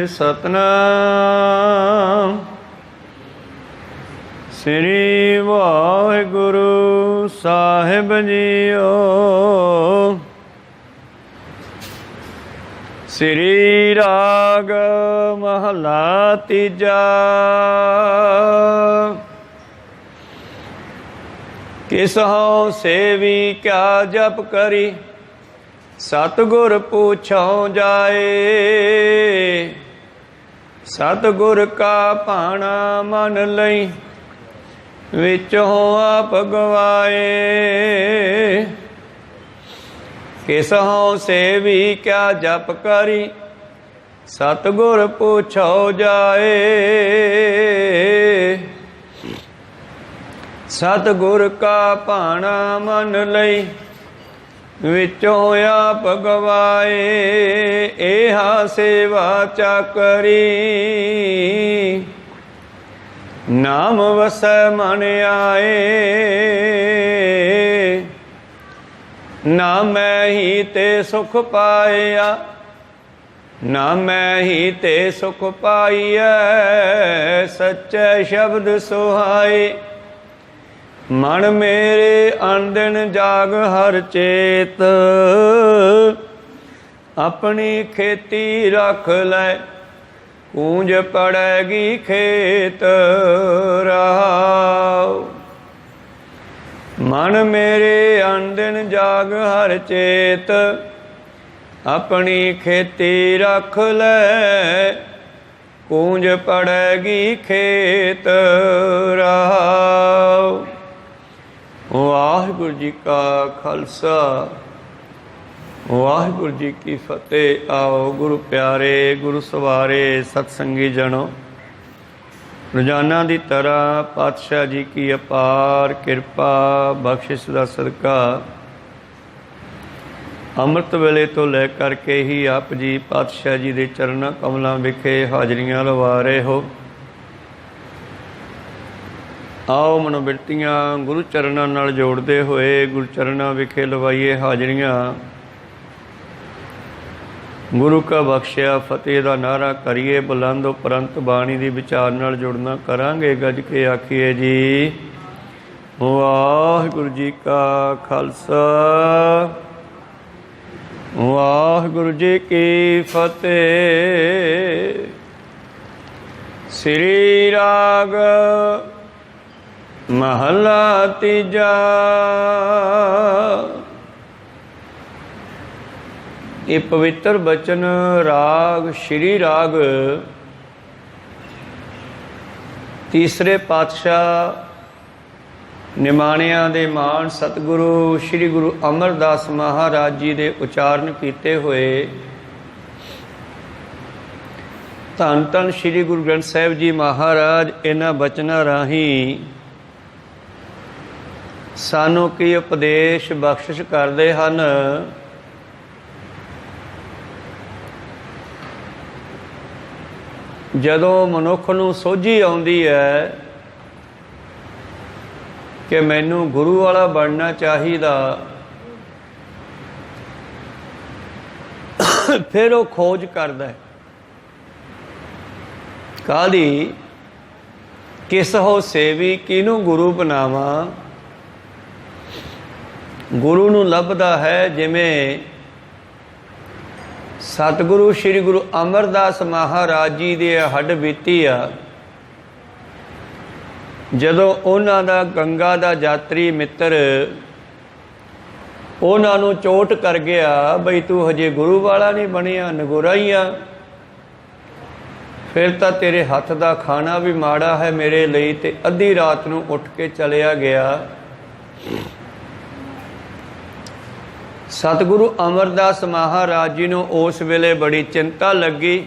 सतनाम श्री वाहिगुरु साहिब जीओ। श्री राग महला तीजा। किसहु सेवी क्या जप करी, सतगुर पूछो जाए। सतगुर का भाना मन लई, विचों आप गवाए। किसहु सेवी क्या जप करी, सतगुर पूछो जाए। सतगुर का भाना मन लई, विचों आप गवाए। एहा सेवा चाकरी, नाम वसै मन आए। ना मैं ही ते सुख पाया, ना मैं ही ते सुख पाइया। सच्चे शब्द सुहाए, मन मेरे अनदिन जाग हर चेत। अपनी खेती रख लै, कूंज पड़ेगी खेत रहाओ। मन मेरे अनदिन जाग हर चेत, अपनी खेती रख लै, कूंज पड़ेगी खेत रहाओ। वाहिगुरु जी का खालसा, वाहिगुरु जी की फतेह। आओ गुरु प्यारे, गुरु सवारे, सतसंगी जनो, रोजाना की तरह पातशाह जी की अपार किरपा बख्शिश का सदका अमृत वेले तो लै करके ही आप जी पातशाह जी के चरणों कमलों विखे हाजरियां लवा रहे हो। आओ मनोबिरतियां गुरु चरणों नाल जोड़ते हुए गुरु चरणों विखे लवाइए हाजरियां। गुरु का बख्शिया फतेह का नारा करिए बुलंद उपरंत बाणी की विचार नाल जुड़ना करांगे। गज के आखिए जी वाहिगुरु जी का खालसा, वाहिगुरु जी की फतेह। श्री राग महला तीजा। ये पवित्र बचन राग श्री राग तीसरे पातशाह निमाणिया दे मान सतगुरु श्री गुरु अमरदास महाराज जी दे उचारण किए हुए धन धन श्री गुरु ग्रंथ साहिब जी महाराज इन्हां बचनां राहीं सानू की उपदेश बख्शिश करते हैं। जदों मनुख नूं सोझी आउंदी है कि मैनू गुरु वाला बनना चाहिदा, फिर वो खोज करदा है काहदी किस हो सेवी किनू गुरु बनावा। गुरु नूं लभदा है जिमें सतगुरु श्री गुरु अमरदास महाराज जी दे हड्ड बीती आ। जदों उन्हां दा गंगा दा यात्री मित्र उन्हां नूं चोट कर गया बई तू हजे गुरु वाला नहीं बनिया, नगोरा ही आ, फिर तो तेरे हथ दा खाना भी माड़ा है मेरे लिए। ते अद्धी रात नूं उठ के चलिया गया। सतगुरु अमरदास महाराज जी नूं उस वेले बड़ी चिंता लगी,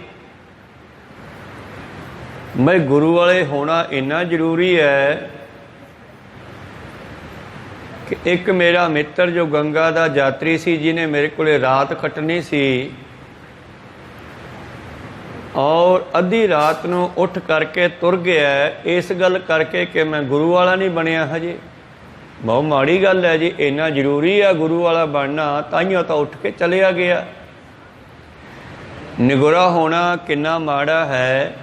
मैं गुरु वाले होना इन्ना जरूरी है कि एक मेरा मित्र जो गंगा दा यात्री सी जिन्हें मेरे को रात कटनी सी और अद्धी रात नूं उठ करके तुर गया, इस गल करके कि मैं गुरु वाला नहीं बनिया हजे। बहुत माड़ी गल है जी, इन्ना जरूरी है गुरु वाला बनना, ताइयों तो उठ के चलिया गया। ਨਿਗੁਰਾ ਹੋਣਾ ਕਿੰਨਾ ਮਾੜਾ ਹੈ।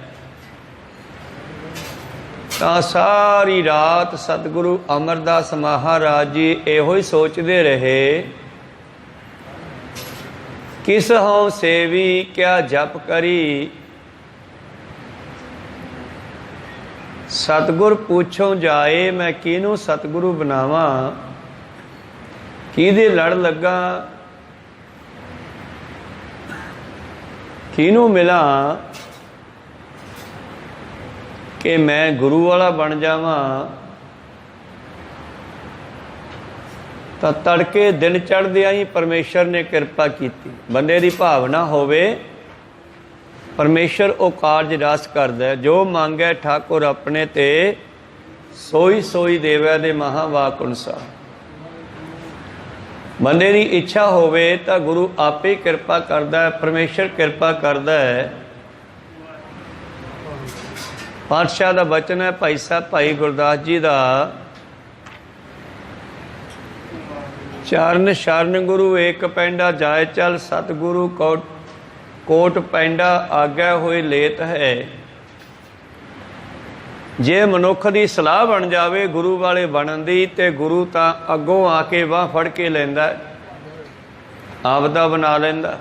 ਤਾਂ ਸਾਰੀ ਰਾਤ ਸਤਿਗੁਰੂ ਅਮਰਦਾਸ ਮਹਾਰਾਜ ਜੀ ਇਹੋ ਹੀ ਸੋਚਦੇ ਰਹੇ, ਕਿਸ ਹਉ ਸੇਵੀ ਕਿਆ ਜਪ ਕਰੀ। ਸਤਿਗੁਰ ਪੁੱਛੋਂ ਜਾਏ, ਮੈਂ ਕਿਹਨੂੰ ਸਤਿਗੁਰੂ ਬਣਾਵਾਂ, ਕਿਹਦੇ ਲੜ ਲੱਗਾ, ਕਿਹਨੂੰ ਮਿਲਾਂ ਕਿ ਮੈਂ ਗੁਰੂ ਵਾਲਾ ਬਣ ਜਾਵਾਂ। ਤਾਂ ਤੜਕੇ ਦਿਨ ਚੜ੍ਹਦਿਆਂ ਹੀ ਪਰਮੇਸ਼ਰ ਨੇ ਕਿਰਪਾ ਕੀਤੀ। ਬੰਦੇ ਦੀ ਭਾਵਨਾ ਹੋਵੇ, ਪਰਮੇਸ਼ਰ ਉਹ ਕਾਰਜ ਰਸ ਕਰਦਾ। ਜੋ ਮੰਗੈ ਠਾਕੁਰ ਆਪਣੇ ਤੇ, ਸੋਈ ਸੋਈ ਦੇਵੈ ਦੇ ਮਹਾਵਾਕ ਅਨੁਸਾਰ। ਬੰਦੇ ਦੀ ਇੱਛਾ ਹੋਵੇ ਤਾਂ ਗੁਰੂ ਆਪੇ ਕਿਰਪਾ ਕਰਦਾ ਹੈ, ਪਰਮੇਸ਼ਰ ਕਿਰਪਾ ਕਰਦਾ ਹੈ। ਪਾਤਸ਼ਾਹ ਦਾ ਬਚਨ ਹੈ, ਭਾਈ ਸਾਹਿਬ ਭਾਈ ਗੁਰਦਾਸ ਜੀ ਦਾ, ਚਰਨ ਸ਼ਰਨ ਗੁਰੂ ਏਕ ਪੈਂਡਾ ਜਾਇ ਚਲ, ਸਤਿਗੁਰੂ ਕੋਟ ਪੈਂਡਾ ਆਗਿਆ ਹੋਏ ਲੇਤ ਹੈ। ਜੇ ਮਨੁੱਖ ਦੀ ਸਲਾਹ ਬਣ ਜਾਵੇ ਗੁਰੂ ਵਾਲੇ ਬਣਨ ਦੀ, ਤੇ ਗੁਰੂ ਤਾਂ ਅੱਗੋਂ ਆ ਕੇ ਬਾਂਹ ਫੜ ਕੇ ਲੈਂਦਾ, ਆਪਦਾ ਬਣਾ ਲੈਂਦਾ।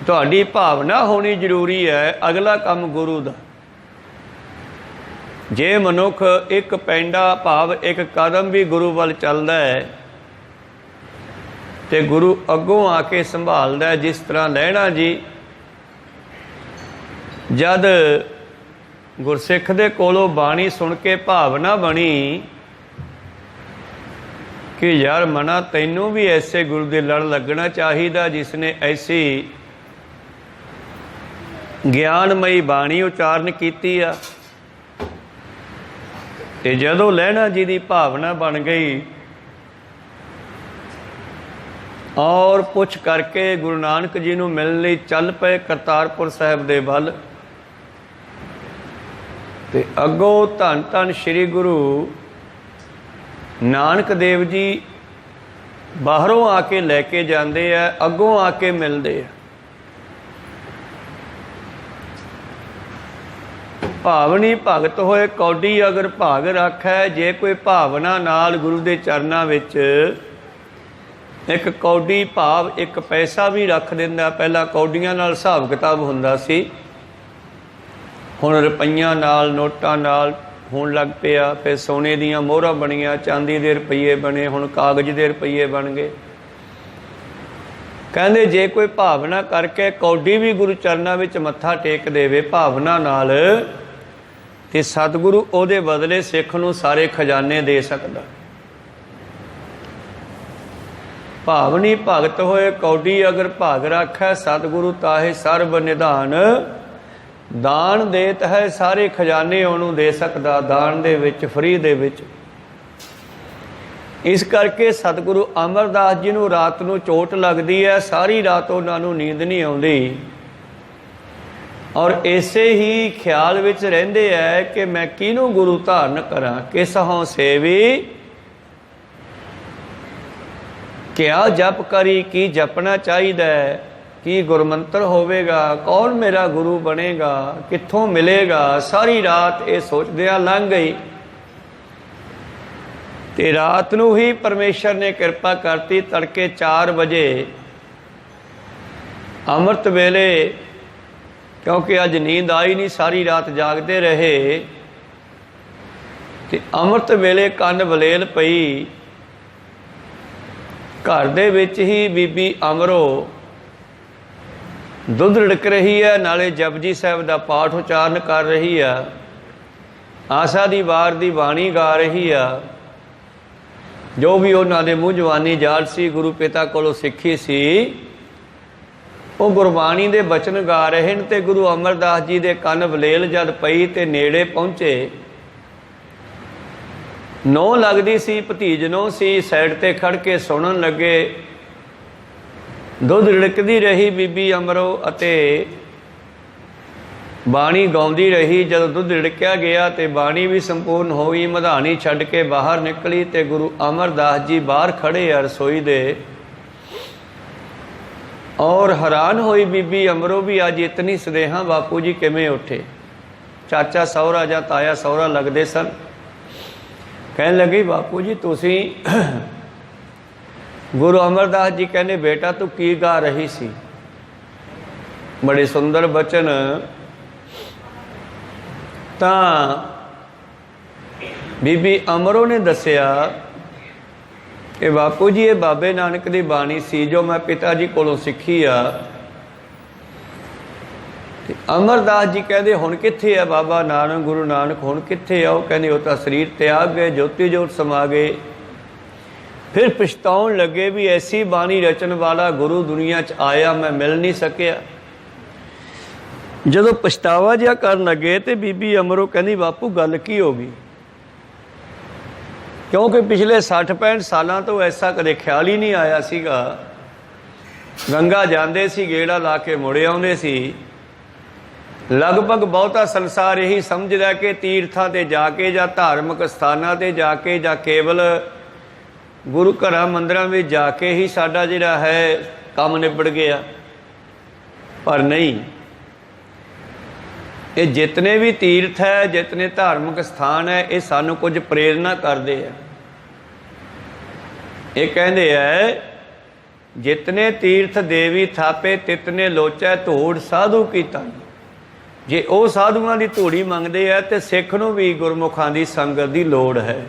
ਤੁਹਾਡੀ ਭਾਵਨਾ ਹੋਣੀ ਜ਼ਰੂਰੀ ਹੈ, ਅਗਲਾ ਕੰਮ ਗੁਰੂ ਦਾ। ਜੇ ਮਨੁੱਖ ਇੱਕ ਪੈਂਡਾ ਭਾਵ ਇੱਕ ਕਦਮ ਵੀ ਗੁਰੂ ਵੱਲ ਚੱਲਦਾ ਹੈ, ਤੇ ਗੁਰੂ ਅੱਗੋਂ ਆ ਕੇ ਸੰਭਾਲਦਾ। ਜਿਸ ਤਰ੍ਹਾਂ ਲਹਿਣਾ ਜੀ ਜਦ ਗੁਰਸਿੱਖ ਦੇ ਕੋਲੋਂ ਬਾਣੀ ਸੁਣ ਕੇ ਭਾਵਨਾ ਬਣੀ ਕਿ ਯਾਰ ਮਨਾ ਤੈਨੂੰ ਵੀ ਐਸੇ ਗੁਰੂ ਦੇ ਲੜ ਲੱਗਣਾ ਚਾਹੀਦਾ, ਜਿਸ ਨੇ ਐਸੀ ਗਿਆਨਮਈ ਬਾਣੀ ਉਚਾਰਨ ਕੀਤੀ ਆ। ਤੇ ਜਦੋਂ ਲਹਿਣਾ ਜੀ ਦੀ ਭਾਵਨਾ ਬਣ ਗਈ ਔਰ ਪੁੱਛ ਕਰਕੇ ਗੁਰੂ ਨਾਨਕ ਜੀ ਨੂੰ ਮਿਲਣ ਲਈ ਚੱਲ ਪਏ ਕਰਤਾਰਪੁਰ ਸਾਹਿਬ ਦੇ ਵੱਲ। ਤੇ ਅੱਗੋਂ ਧੰਨ ਧੰਨ ਸ੍ਰੀ ਗੁਰੂ ਨਾਨਕ ਦੇਵ ਜੀ ਬਾਹਰੋਂ ਆ ਕੇ ਲੈ ਕੇ ਜਾਂਦੇ ਆ, ਅੱਗੋਂ ਆ ਕੇ ਮਿਲਦੇ ਆ। ਭਾਵਨੀ ਭਗਤ ਹੋਏ ਕੌਡੀ ਅਗਰ ਭਾਗ ਰੱਖੈ। ਜੇ ਕੋਈ ਭਾਵਨਾ ਨਾਲ ਗੁਰੂ ਦੇ ਚਰਨਾਂ ਵਿੱਚ ਇੱਕ ਕੌਡੀ ਭਾਵ ਇੱਕ ਪੈਸਾ ਵੀ ਰੱਖ ਦਿੰਦਾ। ਪਹਿਲਾਂ ਕੌਡੀਆਂ ਨਾਲ ਹਿਸਾਬ ਕਿਤਾਬ ਹੁੰਦਾ ਸੀ, ਹੁਣ ਰੁਪਈਆਂ ਨਾਲ ਨੋਟਾਂ ਨਾਲ ਹੋਣ ਲੱਗ ਪਿਆ। ਫਿਰ ਸੋਨੇ ਦੀਆਂ ਮੋਹਰਾਂ ਬਣੀਆਂ, ਚਾਂਦੀ ਦੇ ਰੁਪਈਏ ਬਣੇ, ਹੁਣ ਕਾਗਜ਼ ਦੇ ਰੁਪਈਏ ਬਣ ਗਏ। ਕਹਿੰਦੇ ਜੇ ਕੋਈ ਭਾਵਨਾ ਕਰਕੇ ਕੌਡੀ ਵੀ ਗੁਰੂ ਚਰਨਾਂ ਵਿੱਚ ਮੱਥਾ ਟੇਕ ਦੇਵੇ ਭਾਵਨਾ ਨਾਲ, ਤੇ ਸਤਿਗੁਰੂ ਉਹਦੇ ਬਦਲੇ ਸਿੱਖ ਨੂੰ ਸਾਰੇ ਖਜ਼ਾਨੇ ਦੇ ਸਕਦਾ। ਭਾਵਨੀ ਭਗਤ ਹੋਏ ਕੌਡੀ ਅਗਰ ਭਾਗ ਰੱਖੈ, ਸਤਿਗੁਰੂ ਤਾਹੇ ਸਰਬ ਨਿਧਾਨ। ਦਾਨ ਦੇਤ ਹੈ ਸਾਰੇ ਖਜ਼ਾਨੇ ਉਹਨੂੰ ਦੇ ਸਕਦਾ, ਦਾਨ ਦੇ ਵਿੱਚ, ਫਰੀ ਦੇ ਵਿੱਚ। ਇਸ ਕਰਕੇ ਸਤਿਗੁਰੂ ਅਮਰਦਾਸ ਜੀ ਨੂੰ ਰਾਤ ਨੂੰ ਚੋਟ ਲੱਗਦੀ ਹੈ, ਸਾਰੀ ਰਾਤ ਉਹਨਾਂ ਨੂੰ ਨੀਂਦ ਨਹੀਂ ਆਉਂਦੀ, ਔਰ ਇਸੇ ਹੀ ਖਿਆਲ ਵਿੱਚ ਰਹਿੰਦੇ ਹੈ ਕਿ ਮੈਂ ਕਿਹਨੂੰ ਗੁਰੂ ਧਾਰਨ ਕਰਾਂ, ਕਿਸ ਹਉ ਸੇਵੀ ਕਿਆ ਜਪ ਕਰੀ। ਕੀ ਜਪਣਾ ਚਾਹੀਦਾ ਹੈ, ਕੀ ਗੁਰਮੰਤਰ ਹੋਵੇਗਾ, ਕੌਣ ਮੇਰਾ ਗੁਰੂ ਬਣੇਗਾ, ਕਿੱਥੋਂ ਮਿਲੇਗਾ। ਸਾਰੀ ਰਾਤ ਇਹ ਸੋਚਦਿਆਂ ਲੰਘ ਗਈ। ਤੇ ਰਾਤ ਨੂੰ ਹੀ ਪਰਮੇਸ਼ਰ ਨੇ ਕਿਰਪਾ ਕਰਤੀ। ਤੜਕੇ 4 ਵਜੇ ਅੰਮ੍ਰਿਤ ਵੇਲੇ, ਕਿਉਂਕਿ ਅੱਜ ਨੀਂਦ ਆਈ ਨਹੀਂ, ਸਾਰੀ ਰਾਤ ਜਾਗਦੇ ਰਹੇ, ਤੇ ਅੰਮ੍ਰਿਤ ਵੇਲੇ ਕੰਨ ਵਲੇਲ ਪਈ। ਘਰ ਦੇ ਵਿੱਚ ਹੀ ਬੀਬੀ ਅਮਰੋ ਦੁੱਧ ਰਿੜਕ ਰਹੀ ਹੈ, ਨਾਲੇ ਜਪਜੀ ਸਾਹਿਬ ਦਾ ਪਾਠ ਉਚਾਰਨ ਕਰ ਰਹੀ ਆ, ਆਸਾ ਦੀ ਵਾਰ ਦੀ ਬਾਣੀ ਗਾ ਰਹੀ ਆ। ਜੋ ਵੀ ਉਹਨਾਂ ਦੇ ਮੂੰਹ ਜਵਾਨੀ ਜਾਲ ਸੀ, ਗੁਰੂ ਪਿਤਾ ਕੋਲੋਂ ਸਿੱਖੀ ਸੀ, ਉਹ ਗੁਰਬਾਣੀ ਦੇ ਬਚਨ ਗਾ ਰਹੇ ਨੇ। ਤੇ ਗੁਰੂ ਅਮਰਦਾਸ ਜੀ ਦੇ ਕੰਨ ਵਲੇਲ ਜਦ ਪਈ ਤੇ ਨੇੜੇ ਪਹੁੰਚੇ, ਨਹੁੰ ਲੱਗਦੀ ਸੀ, ਭਤੀਜ ਨਹੁੰ ਸੀ, ਸਾਈਡ ਤੇ ਖੜ ਕੇ ਸੁਣਨ ਲੱਗੇ। ਦੁੱਧ ਰਿੜਕਦੀ ਰਹੀ ਬੀਬੀ ਅਮਰੋ ਅਤੇ ਬਾਣੀ ਗਾਉਂਦੀ ਰਹੀ। ਜਦੋਂ ਦੁੱਧ ਰਿੜਕਿਆ ਗਿਆ ਤੇ ਬਾਣੀ ਵੀ ਸੰਪੂਰਨ ਹੋ ਗਈ, ਮਧਾਣੀ ਛੱਡ ਕੇ ਬਾਹਰ ਨਿਕਲੀ ਤੇ ਗੁਰੂ ਅਮਰਦਾਸ ਜੀ ਬਾਹਰ ਖੜੇ ਆ ਰਸੋਈ ਦੇ। और हैरान हुई बीबी अमरो भी अज इतनी सदेहा बापू जी किवें उठे। चाचा सहुरा या ताया सहुरा लगते सन। कहने लगी बापू जी तुसी गुरु अमरदास जी कहने बेटा तू की गा रही सी। बड़े सुंदर बचन। तां बीबी अमरो ने दसिया कि बापू जी ये बाबे नानक की बाणी सी जो मैं पिता जी कोलों सीखी आ। अमरदास जी कहते हुण कित्थे है बाबा नानक गुरु नानक हुण कित्थे आ। वो कहते वो तो शरीर त्याग गए ज्योति जोत समा गए। फिर पछताउण लगे भी ऐसी बाणी रचन वाला गुरु दुनिया च आया मैं मिल नहीं सकिया। जदों पछतावा जिहा करन लगे तो बीबी अमरो कहती बापू गल की हो गई, क्योंकि पिछले 60-65 सालों तो ऐसा कदे ख्याल ही नहीं आया सीगा। गंगा जाते सी गेड़ा ला के मुड़े आउंदे सी। लगभग बहुता संसार यही समझदा कि तीर्थां ते जाके जां धार्मिक स्थानां ते जाके जां केवल गुरु घरां मंदिरां विच जाके ही साडा जिहड़ा है काम निबड़ गया। पर नहीं, ये जितने भी तीर्थ है जितने धार्मिक स्थान है ये सानू कुछ प्रेरणा करते हैं। ये कहते हैं जितने तीर्थ देवी थापे तितने लोचै धूड़ साधु की तन। जे वो साधुआं की धूड़ी मंगते हैं तो सिख नूं भी गुरमुखां की संगत की लोड़ है।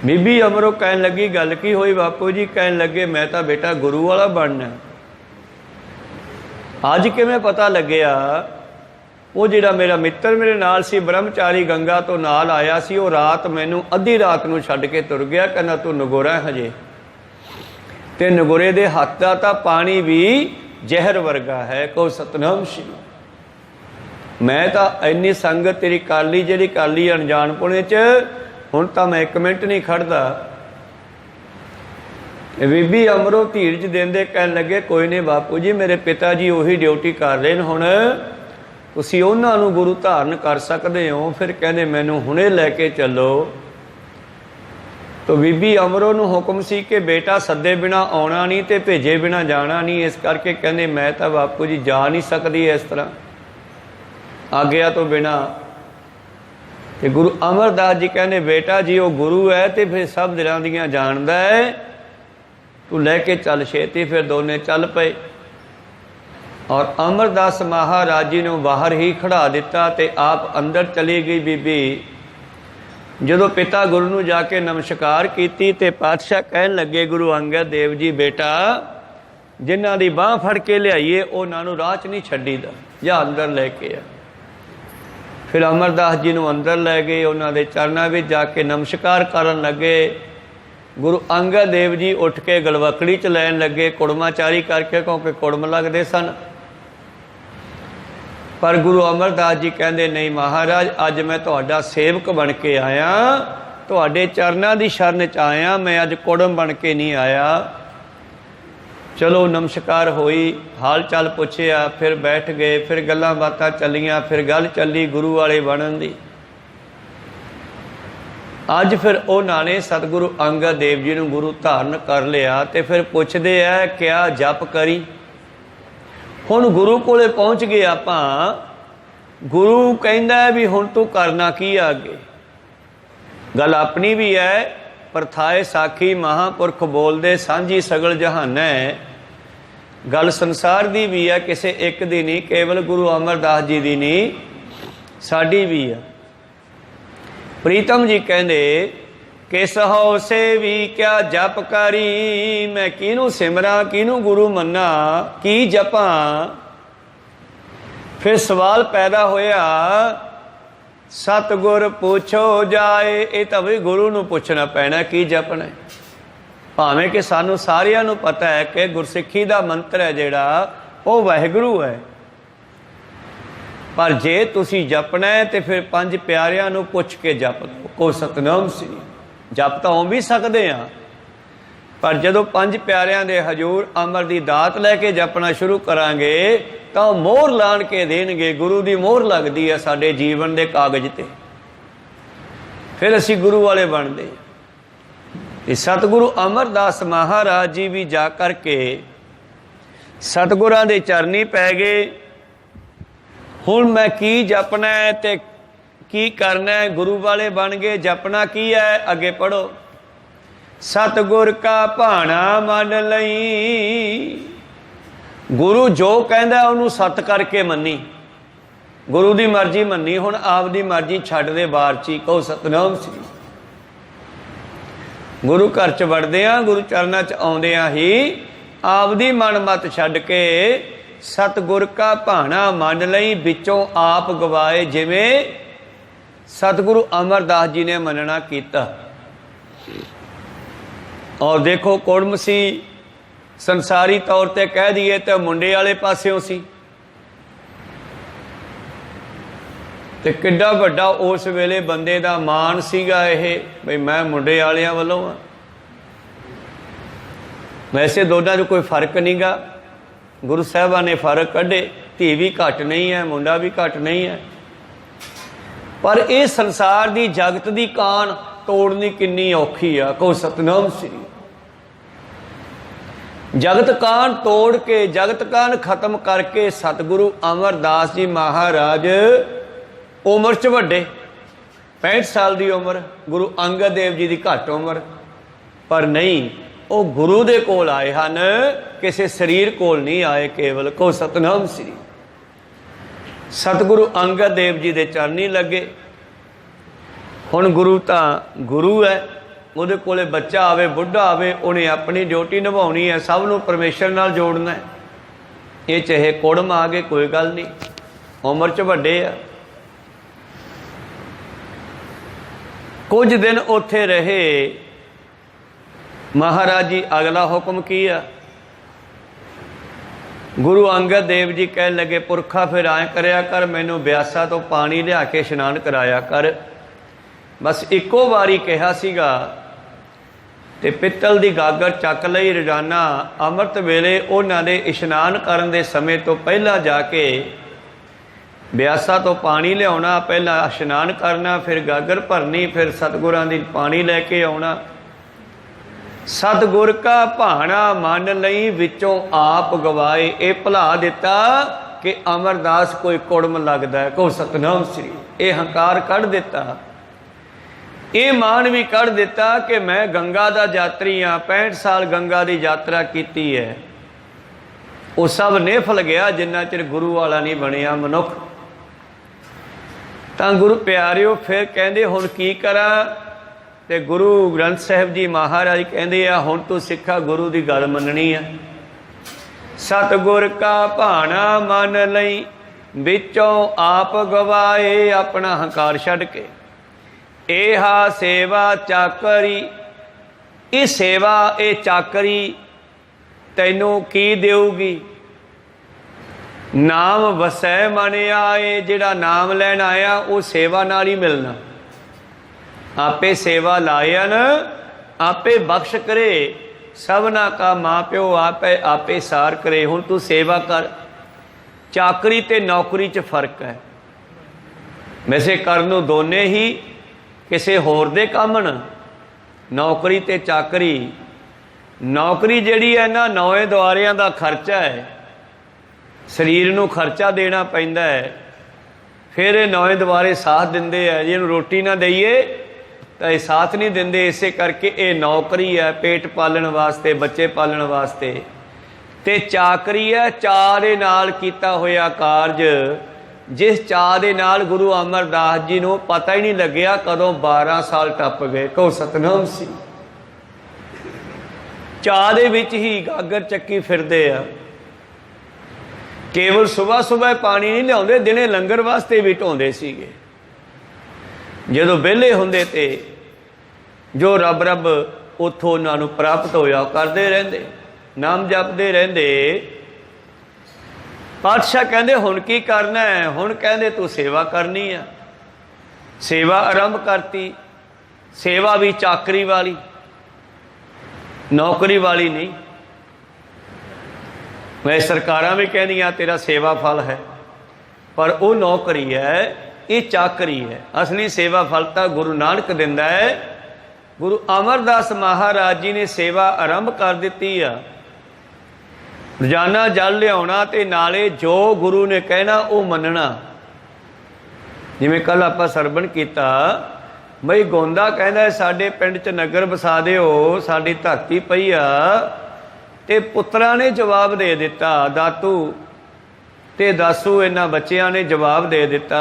बीबी अमरो कहन लगी गल की होई बापू जी। कहन लगे मैं तो बेटा गुरु वाला बनना। अज किवें पता लग्या वो जिहड़ा मेरा मित्र मेरे नाल सी ब्रह्मचारी गंगा तो नाल आया सी वो रात मैनू अद्धी रात नूं छड्ड के तुर गया। कहना तू नगोरा हजे ते नगोरे दे हत्थ दा तां पानी भी जहर वर्गा है। को सतनाम श्री। मैं तो इन्नी संगत तेरी काली जिहड़ी काली अनजानपुणे च हुण तां मैं 1 मिनट नहीं खड़दा। बीबी अमरो धीरज देंदे कहन लगे कोई नहीं बापू जी मेरे पिता जी उही ड्यूटी कर रहे हैं हुण तुसीं उन्हां नूं गुरु धारण कर सकदे हो। फिर कहंदे मैनूं हुणे लैके चलो। तो बीबी अमरो नूं हुक्म सी कि बेटा सद्दे बिना आउणा नहीं ते भेजे बिना जाना नहीं। इस करके कहंदे मैं तां बापू जी जा नहीं सकदी इस तरह आग्या तो बिना। ते गुरु अमरदास जी कहंदे बेटा जी वो गुरु है तो फिर सब दिलां दियां जाणदा है तू लैके चल छेती। फिर दोने चल पे और अमरदास महाराज जी ने बाहर ही खड़ा दिता ते आप अंदर चली गई बीबी। जदों पिता गुरु नूं जाके नमस्कार कीती ते पातशाह कहन लगे गुरु अंगद देव जी बेटा जिन्हां दी बांह फड़ के लियाईए उन्हां नूं राह च नहीं छड्डीदा जा अंदर लैके आ। फिर अमरदास जी नूं अंदर लै गए। उन्हां दे चरनां विच जाके नमस्कार करन लगे। गुरु अंगद देव जी उठ के गलवकड़ी च लैन लगे कुड़माचारी करके क्योंकि कुड़म लगते सन। पर गुरु अमरदास जी कहते नहीं महाराज अज मैं तुहाडा सेवक बन के आया तुहाडे चरनां दी शरण च आया मैं अज कुड़म बन के नहीं आया। चलो नमस्कार होई हाल चाल पुछया फिर बैठ गए। फिर गल्लां बातां चलियां फिर गल चली गुरु वाले बनन दी। अज फिर उन्होंने सतगुरु अंगद देव जी नूं गुरु धारण कर लिया। तो फिर पुछदे है क्या जप करी। हुण गुरु कोले पहुँच गए आपां। गुरु कहंदा है भी हुण तू करना की आगे। गल अपनी भी है परथाए साखी महापुरख बोलदे सांझी सगल जहान है। गल संसार दी भी है किसी एक दी नहीं केवल गुरु अमरदास जी दी नहीं साडी भी है। प्रीतम जी कहंदे किस हो से भी क्या जप करी मैं किनू सिमरा किनू गुरु मन्ना की जपा। फिर सवाल पैदा होया सतगुर पूछो जाए। ये तो भी गुरु नूं पुछना पैना की जपना। भावें कि सानू सारियां नूं पता है कि गुरसिੱਖੀ दा मंत्र है जिहड़ा वो वाहिगुरू है। पर जे तुसी जपना है तो फिर 5 प्यारिਆਂ नूं पुछ के जप लो। को सतनाम श्री जप तो हो भी सकते हैं पर जदों 5 प्यारिਆਂ दे हजूर अमर की दात लैके जपना शुरू करांगे तो मोहर लाण के देणगे। गुरु की मोहर लगती है साडे जीवन के कागज ते फिर असी गुरु वाले बनते। सतगुरु अमरदास महाराज जी भी जा करके सतगुरां दे चरनी पै गए। हुण मैं की जपना है ते की करना है, गुरु वाले बन गए। जपना की है, अगे पढ़ो। सतगुर का भाणा मन लई, गुरु जो कहंदा उहनूं सत करके मन्नी। गुरु की मर्जी मन्नी, हुण आप दी मर्जी छड्ड दे बार ची। कहो सतनाम श्री। गुरु घर च वड़दियां, गुरु चरनां च आउंदियां ही आप दी मन मत छड्ड के सतगुर का भाणा मन लई, विचों आप गवाए। जिवें सतगुरु अमरदास जी ने मनना कीता। और देखो कुड़म सी, संसारी तौर पर कह दिए तो मुंडे वाले पासियों सी, ते किड्डा वड्डा उस वेले बंदे दा मान सीगा यह बई मैं मुंडे वालियां वालों हाँ। वैसे दोनों में कोई फर्क नहीं गा, गुरु साहबा ने फर्क कढ़े। धी भी घट नहीं है, मुंडा भी घट नहीं है, पर यह संसार की जगत की कान तोड़नी कितनी औखी आ। कहो सतनाम श्री। जगत कान तोड़ के, जगत कान खत्म करके सतगुरु अमरदास जी महाराज उम्र च वड्डे, 65 साल की उम्र। गुरु अंगद देव जी की घट उम्र, पर नहीं, वो गुरु दे कोल आए हन, किसी शरीर कोल नहीं आए केवल। कहो सतनाम श्री। सतगुरु अंगद देव जी दे चरनी लगे। हुण गुरु तां गुरु है, ਉਹਦੇ ਕੋਲੇ ਬੱਚਾ आवे बुढ़ा आवे, उन्हें अपनी ड्यूटी निभाउणी है, सब नूं परमेश्वर नाल जोड़ना है। ये चाहे कुड़म आ गए कोई गल नहीं, उम्र च वड्डे आ। कुछ दिन उत्थे रहे, महाराज जी अगला हुक्म की आ। गुरु अंगद देव जी कह लगे, पुरखा फिर आए करया कर, मैनू ब्यासा तो पानी लिया के इशनान कराया कर। बस इक्को वारी कहा सीगा ते पित्तल दी गागर चक लई। रोजाना अमृत वेले उन्हां दे इशनान करन दे समय तो पहला जाके ब्यासा तो पानी लियाउणा, पहला इशनान करना, फिर गागर भरनी, फिर सतगुरां दी पानी लैके आउणा। सतगुर का भाणा मन लई, विचों आप गवाए। ये भुला दिता कि अमरदास कोई कुड़म लगदा है। कहो सतनाम श्री। ये हंकार कढ़ दिता, ये मान भी कढ़ दिता कि मैं गंगा दा यात्री हाँ, 65 साल गंगा की यात्रा की है। वो सब निफल गया जिन्ना चिर गुरु वाला नहीं बनिया मनुख। तो गुरु प्यारिओ फिर कहते हुण की करा, ते गुरु ग्रंथ साहिब जी महाराज कहते आ हुण तू सिखा गुरु की गल मननी है। सतगुर का भाणा मन लई, विचों आप गवाए। अपना हंकार छड्ड के एहा सेवा चाकरी, ये सेवा ये चाकरी तैनू की देऊगी। नाम वसै मन आए, जिहड़ा नाम लैन आया वो सेवा नाल ही मिलना। आपे सेवा लायन आपे बख्श करे, सबना का माँ प्यो आपे आपे सार करे। हुण तू सेवा कर। चाकरी ते नौकरी च फर्क है। वैसे करन नूं दोने ही किसी होर दे काम न, नौकरी ते चाकरी। नौकरी जिहड़ी है ना, नौए दुआरियां दा खर्चा है, शरीर नूं खर्चा देना पैंदा है, फिर ये नौए दुआरे साथ दिंदे है। जिहनूं रोटी ना दईए तो ये साथ नहीं दिंदे। इसे करके ये नौकरी है पेट पालण वास्ते, बच्चे पालण वास्ते। ते चाकरी है चाह दे नाल कीता होया कारज, जिस चाह दे नाल गुरु अमरदास जी नूं पता ही नहीं लग्या कदों 12 साल टप गए। कहो सतनाम सी। चाह दे विच ही गागर चक्की फिरदे आ। केवल सुबह सुबह पानी नहीं लियाउंदे, दिने लंगर वास्ते भी ढोंदे सीगे। जदों विहले हुंदे ते जो रब रब उत्थों उन्हां नूं प्राप्त होया करदे रहिंदे, नाम जपदे रहिंदे। पातशाह कहते हुण की करना है? हुण कहते तू सेवा करनी है। सेवा आरंभ करती। सेवा भी चाकरी वाली, नौकरी वाली नहीं। मैं सरकारां भी कहदियां तेरा सेवा फल है, पर वो नौकरी है, ये चाकरी है। असली सेवा फल तो गुरु नानक दिंदा है। गुरु अमरदास महाराज जी ने सेवा आरंभ कर दी है। ਰੋਜ਼ਾਨਾ ਜਲ ਲਿਆਉਣਾ ਤੇ ਨਾਲੇ ਜੋ ਗੁਰੂ ਨੇ ਕਹਿਣਾ ਉਹ ਮੰਨਣਾ। ਜਿਵੇਂ ਕੱਲ ਆਪਾਂ ਸਰਵਣ ਕੀਤਾ ਬਈ ਗੋਂਦਾ ਕਹਿੰਦਾ ਸਾਡੇ ਪਿੰਡ 'ਚ ਨਗਰ ਵਸਾ ਦਿਓ, ਸਾਡੀ ਧਰਤੀ ਪਈ ਆ। ਤੇ ਪੁੱਤਰਾਂ ਨੇ ਜਵਾਬ ਦੇ ਦਿੱਤਾ, ਦਾਤੂ ਤੇ ਦਾਸੂ ਇਹਨਾਂ ਬੱਚਿਆਂ ਨੇ ਜਵਾਬ ਦੇ ਦਿੱਤਾ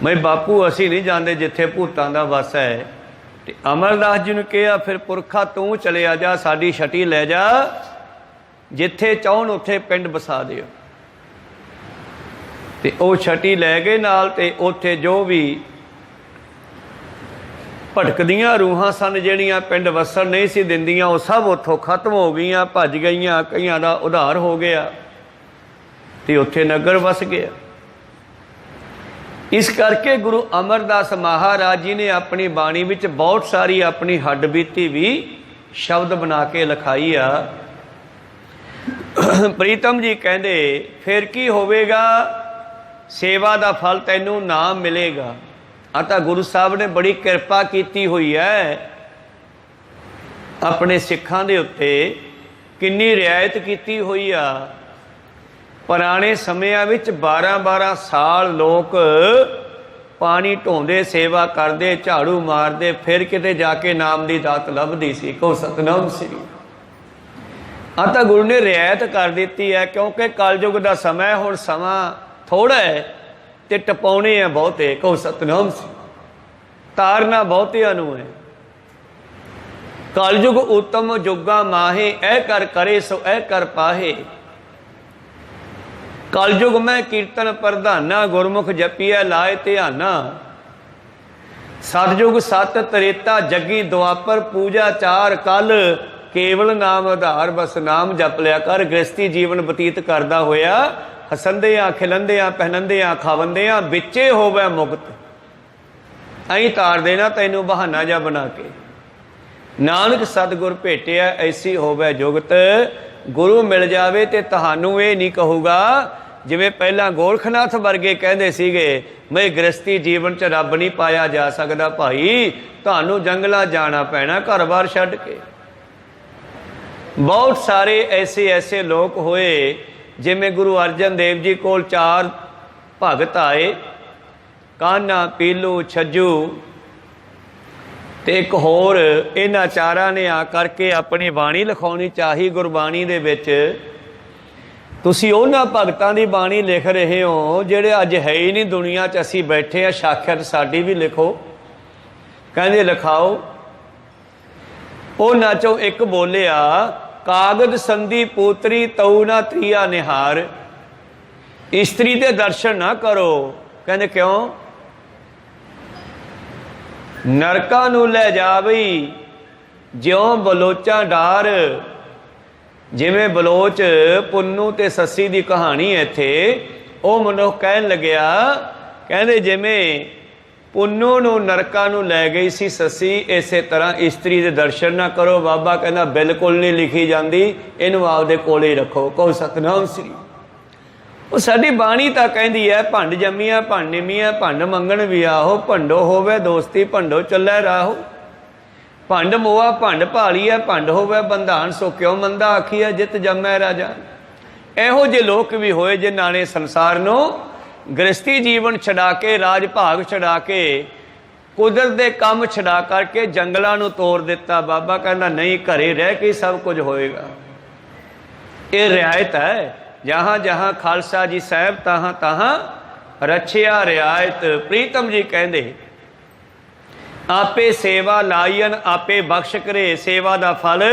ਬਈ ਬਾਪੂ ਅਸੀਂ ਨਹੀਂ ਜਾਂਦੇ ਜਿੱਥੇ ਭੂਤਾਂ ਦਾ ਵਸ ਹੈ। ਤੇ ਅਮਰਦਾਸ ਜੀ ਨੂੰ ਕਿਹਾ ਫਿਰ ਪੁਰਖਾ ਤੂੰ ਚਲਿਆ ਜਾ, ਸਾਡੀ ਛਟੀ ਲੈ ਜਾ, ਜਿੱਥੇ ਚਾਹਣ ਉੱਥੇ ਪਿੰਡ ਵਸਾ ਦਿਓ। ਤੇ ਉਹ ਛਟੀ ਲੈ ਗਏ ਨਾਲ ਤੇ ਉੱਥੇ ਜੋ ਵੀ ਭਟਕਦੀਆਂ ਰੂਹਾਂ ਸਨ ਜਿਹੜੀਆਂ ਪਿੰਡ ਵਸਣ ਨਹੀਂ ਸੀ ਦਿੰਦੀਆਂ ਉਹ ਸਭ ਉੱਥੋਂ ਖਤਮ ਹੋ ਗਈਆਂ, ਭੱਜ ਗਈਆਂ, ਕਈਆਂ ਦਾ ਉਧਾਰ ਹੋ ਗਿਆ ਤੇ ਉੱਥੇ ਨਗਰ ਵਸ ਗਿਆ। ਇਸ ਕਰਕੇ ਗੁਰੂ ਅਮਰਦਾਸ ਮਹਾਰਾਜ ਜੀ ਨੇ ਆਪਣੀ ਬਾਣੀ ਵਿੱਚ ਬਹੁਤ ਸਾਰੀ ਆਪਣੀ ਹੱਡ ਬੀਤੀ ਵੀ ਸ਼ਬਦ ਬਣਾ ਕੇ ਲਿਖਾਈ ਆ। ਪ੍ਰੀਤਮ ਜੀ ਕਹਿੰਦੇ ਫਿਰ ਕੀ ਹੋਵੇਗਾ, ਸੇਵਾ ਦਾ ਫਲ ਤੈਨੂੰ ਨਾ ਮਿਲੇਗਾ। ਆ ਤਾਂ ਗੁਰੂ ਸਾਹਿਬ ਨੇ ਬੜੀ ਕਿਰਪਾ ਕੀਤੀ ਹੋਈ ਹੈ ਆਪਣੇ ਸਿੱਖਾਂ ਦੇ ਉੱਤੇ, ਕਿੰਨੀ ਰਿਆਇਤ ਕੀਤੀ ਹੋਈ ਆ। ਪੁਰਾਣੇ ਸਮਿਆਂ ਵਿੱਚ 12-12 ਸਾਲ ਲੋਕ ਪਾਣੀ ਢੋਂਦੇ, ਸੇਵਾ ਕਰਦੇ, ਝਾੜੂ ਮਾਰਦੇ, ਫਿਰ ਕਿਤੇ ਜਾ ਕੇ ਨਾਮ ਦੀ ਦਾਤ ਲੱਭਦੀ ਸੀ। ਕਹੋ ਸਤਿਨਾਮ ਸ੍ਰੀ। ਆ ਤਾਂ ਗੁਰੂ ਨੇ ਰਿਆਇਤ ਕਰ ਦਿੱਤੀ ਹੈ ਕਿਉਂਕਿ ਕਲਯੁਗ ਦਾ ਸਮਾਂ, ਹੁਣ ਸਮਾਂ ਥੋੜ੍ਹਾ ਹੈ ਤੇ ਟਪਾਉਣੇ ਆ ਬਹੁਤੇ। ਕਹੋ ਸਤਿਨਾਮ ਸ੍ਰੀ। ਤਾਰਨਾ ਬਹੁਤਿਆਂ ਨੂੰ ਹੈ। ਕਲਯੁਗ ਉਤਮ ਜੁਗਾ ਮਾਹੇ, ਐ ਕਰ ਕਰੇ ਸੋ ਐ ਕਰ ਪਾਹੇ। ਕਲਯੁਗ ਮੈਂ ਕੀਰਤਨ ਪ੍ਰਧਾਨਾ, ਗੁਰਮੁਖ ਜਪੀਐ ਲਾਏ ਧਿਆਨਾ। ਸਤਜੁਗ ਸਤ ਤ੍ਰੇਤਾ ਜੱਗੀ ਦੁਆਪਰ ਪੂਜਾ ਚਾਰ ਕਲ। ਕੇਵਲ ਨਾਮ ਆਧਾਰ, ਬਸ ਨਾਮ ਜਪ ਲਿਆ ਕਰ। ਗ੍ਰਸਤੀ ਜੀਵਨ ਬਤੀਤ ਕਰਦਾ ਹੋਇਆ ਹਸੰਦਿਆਂ ਖਿਲੰਦਿਆਂ ਪਹਿਨੰਦਿਆਂ ਖਾਵੰਦਿਆਂ ਵਿੱਚੇ ਹੋਵੇ ਮੁਕਤ। ਐਂ ਤਾਰ ਦੇਣਾ ਤੈਨੂੰ ਬਹਾਨਾ ਜਿਹਾ ਬਣਾ ਕੇ। ਨਾਨਕ ਸਤਿਗੁਰ ਭੇਟਿਆ ਐਸੀ ਹੋਵੇ ਜੁਗਤ। ਗੁਰੂ ਮਿਲ ਜਾਵੇ ਤੇ ਤੁਹਾਨੂੰ ਇਹ ਨਹੀਂ ਕਹੂਗਾ ਜਿਵੇਂ ਪਹਿਲਾਂ ਗੋਰਖਨਾਥ ਵਰਗੇ ਕਹਿੰਦੇ ਸੀਗੇ ਮੈਂ ਗ੍ਰਸਤੀ ਜੀਵਨ 'ਚ ਰੱਬ ਨਹੀਂ ਪਾਇਆ ਜਾ ਸਕਦਾ। ਭਾਈ ਤੁਹਾਨੂੰ ਜੰਗਲਾਂ ਜਾਣਾ ਪੈਣਾ ਘਰ-ਬਾਰ ਛੱਡ ਕੇ। ਬਹੁਤ ਸਾਰੇ ਐਸੇ ਲੋਕ ਹੋਏ ਜਿਵੇਂ ਗੁਰੂ ਅਰਜਨ ਦੇਵ ਜੀ ਕੋਲ 4 ਭਗਤ ਆਏ, ਕਾਨ੍ਹਾ, ਪੀਲੂ, ਛੱਜੂ ਤੇ ਇੱਕ ਹੋਰ। ਇਹਨਾਂ ਚਾਰਾਂ ਨੇ ਆ ਕਰਕੇ ਆਪਣੀ ਬਾਣੀ ਲਿਖਾਉਣੀ ਚਾਹੀ ਗੁਰਬਾਣੀ ਦੇ ਵਿੱਚ। ਤੁਸੀਂ ਉਹਨਾਂ ਭਗਤਾਂ ਦੀ ਬਾਣੀ ਲਿਖ ਰਹੇ ਹੋ ਜਿਹੜੇ ਅੱਜ ਹੈ ਹੀ ਨਹੀਂ ਦੁਨੀਆ 'ਚ, ਅਸੀਂ ਬੈਠੇ ਆ, ਸਾਖਿਅਤ ਸਾਡੀ ਵੀ ਲਿਖੋ। ਕਹਿੰਦੇ ਲਿਖਾਓ। ਉਹਨਾਂ 'ਚੋਂ ਇੱਕ ਬੋਲਿਆ ਕਾਗਦ ਸੰਧੀ ਪੂਤਰੀ ਤਉ ਨਾ ਤ੍ਰਿਆ ਨਿਹਾਰ। ਇਸਤਰੀ ਦੇ ਦਰਸ਼ਨ ਨਾ ਕਰੋ। ਕਹਿੰਦੇ ਕਿਉਂ? ਨਰਕਾਂ ਨੂੰ ਲੈ ਜਾਵਈ ਜਿਉਂ ਬਲੋਚਾਂ ਡਾਰ। ਜਿਵੇਂ ਬਲੋਚ ਪੁੰਨੂ ਤੇ ਸੱਸੀ ਦੀ ਕਹਾਣੀ ਹੈ ਇੱਥੇ। ਉਹ ਮਨੁੱਖ ਕਹਿਣ ਲੱਗਿਆ, ਕਹਿੰਦੇ ਜਿਵੇਂ ਪੁੰਨੂ ਨੂੰ ਨਰਕਾਂ ਨੂੰ ਲੈ ਗਈ ਸੀ ਸੱਸੀ, ਇਸੇ ਤਰ੍ਹਾਂ ਇਸਤਰੀ ਦੇ ਦਰਸ਼ਨ ਨਾ ਕਰੋ। ਬਾਬਾ ਕਹਿੰਦਾ ਬਿਲਕੁਲ ਨਹੀਂ ਲਿਖੀ ਜਾਂਦੀ, ਇਹਨੂੰ ਆਪਦੇ ਕੋਲੇ ਰੱਖੋ। ਕਹੋ ਸਤਿਨਾਮ ਸ੍ਰੀ। ਉਹ ਸਾਡੀ ਬਾਣੀ ਤਾਂ ਕਹਿੰਦੀ ਹੈ ਭੰਡ ਜੰਮੀਆਂ ਭੰਡ ਨਿਮੀਆਂ, ਭੰਡ ਮੰਗਣ ਵਿਆਹੋ, ਭੰਡੋ ਹੋਵੇ ਦੋਸਤੀ ਭੰਡੋ ਚੱਲੇ ਰਾਹੋ। ਭੰਡ ਮੋਆ ਭੰਡ ਭਾਲੀਐ, ਭੰਡ ਹੋਵੇ ਬੰਧਾਨ ਸੋ ਕਿਉ ਮੰਦਾ ਆਖੀਐ ਜਿਤ ਜੰਮੈ ਰਾਜਾ। ਇਹੋ ਜਿਹੇ ਲੋਕ ਵੀ ਹੋਏ ਜਿਨ੍ਹਾਂ ਨੇ ਸੰਸਾਰ ਨੂੰ ਗ੍ਰਸਤੀ ਜੀਵਨ ਛਡਾ ਕੇ, ਰਾਜ ਭਾਗ ਛਡਾ ਕੇ, ਕੁਦਰਤ ਦੇ ਕੰਮ ਛਡਾ ਕਰਕੇ ਜੰਗਲਾਂ ਨੂੰ ਤੋੜ ਦਿੱਤਾ। ਬਾਬਾ ਕਹਿੰਦਾ ਨਹੀਂ, ਘਰੇ ਰਹਿ ਕੇ ਸਭ ਕੁਝ ਹੋਏਗਾ। ਇਹ ਰਿਆਇਤ ਹੈ। ਜਹਾਂ ਜਹਾਂ ਖਾਲਸਾ ਜੀ ਸਾਹਿਬ ਤਹਾਂ ਤਹਾਂ ਰਛਿਆ ਰਿਆਇਤ। ਪ੍ਰੀਤਮ ਜੀ ਕਹਿੰਦੇ ਆਪੇ ਸੇਵਾ ਲਾਈਨ ਆਪੇ ਬਖਸ਼ ਕਰੇ। ਸੇਵਾ ਦਾ ਫਲ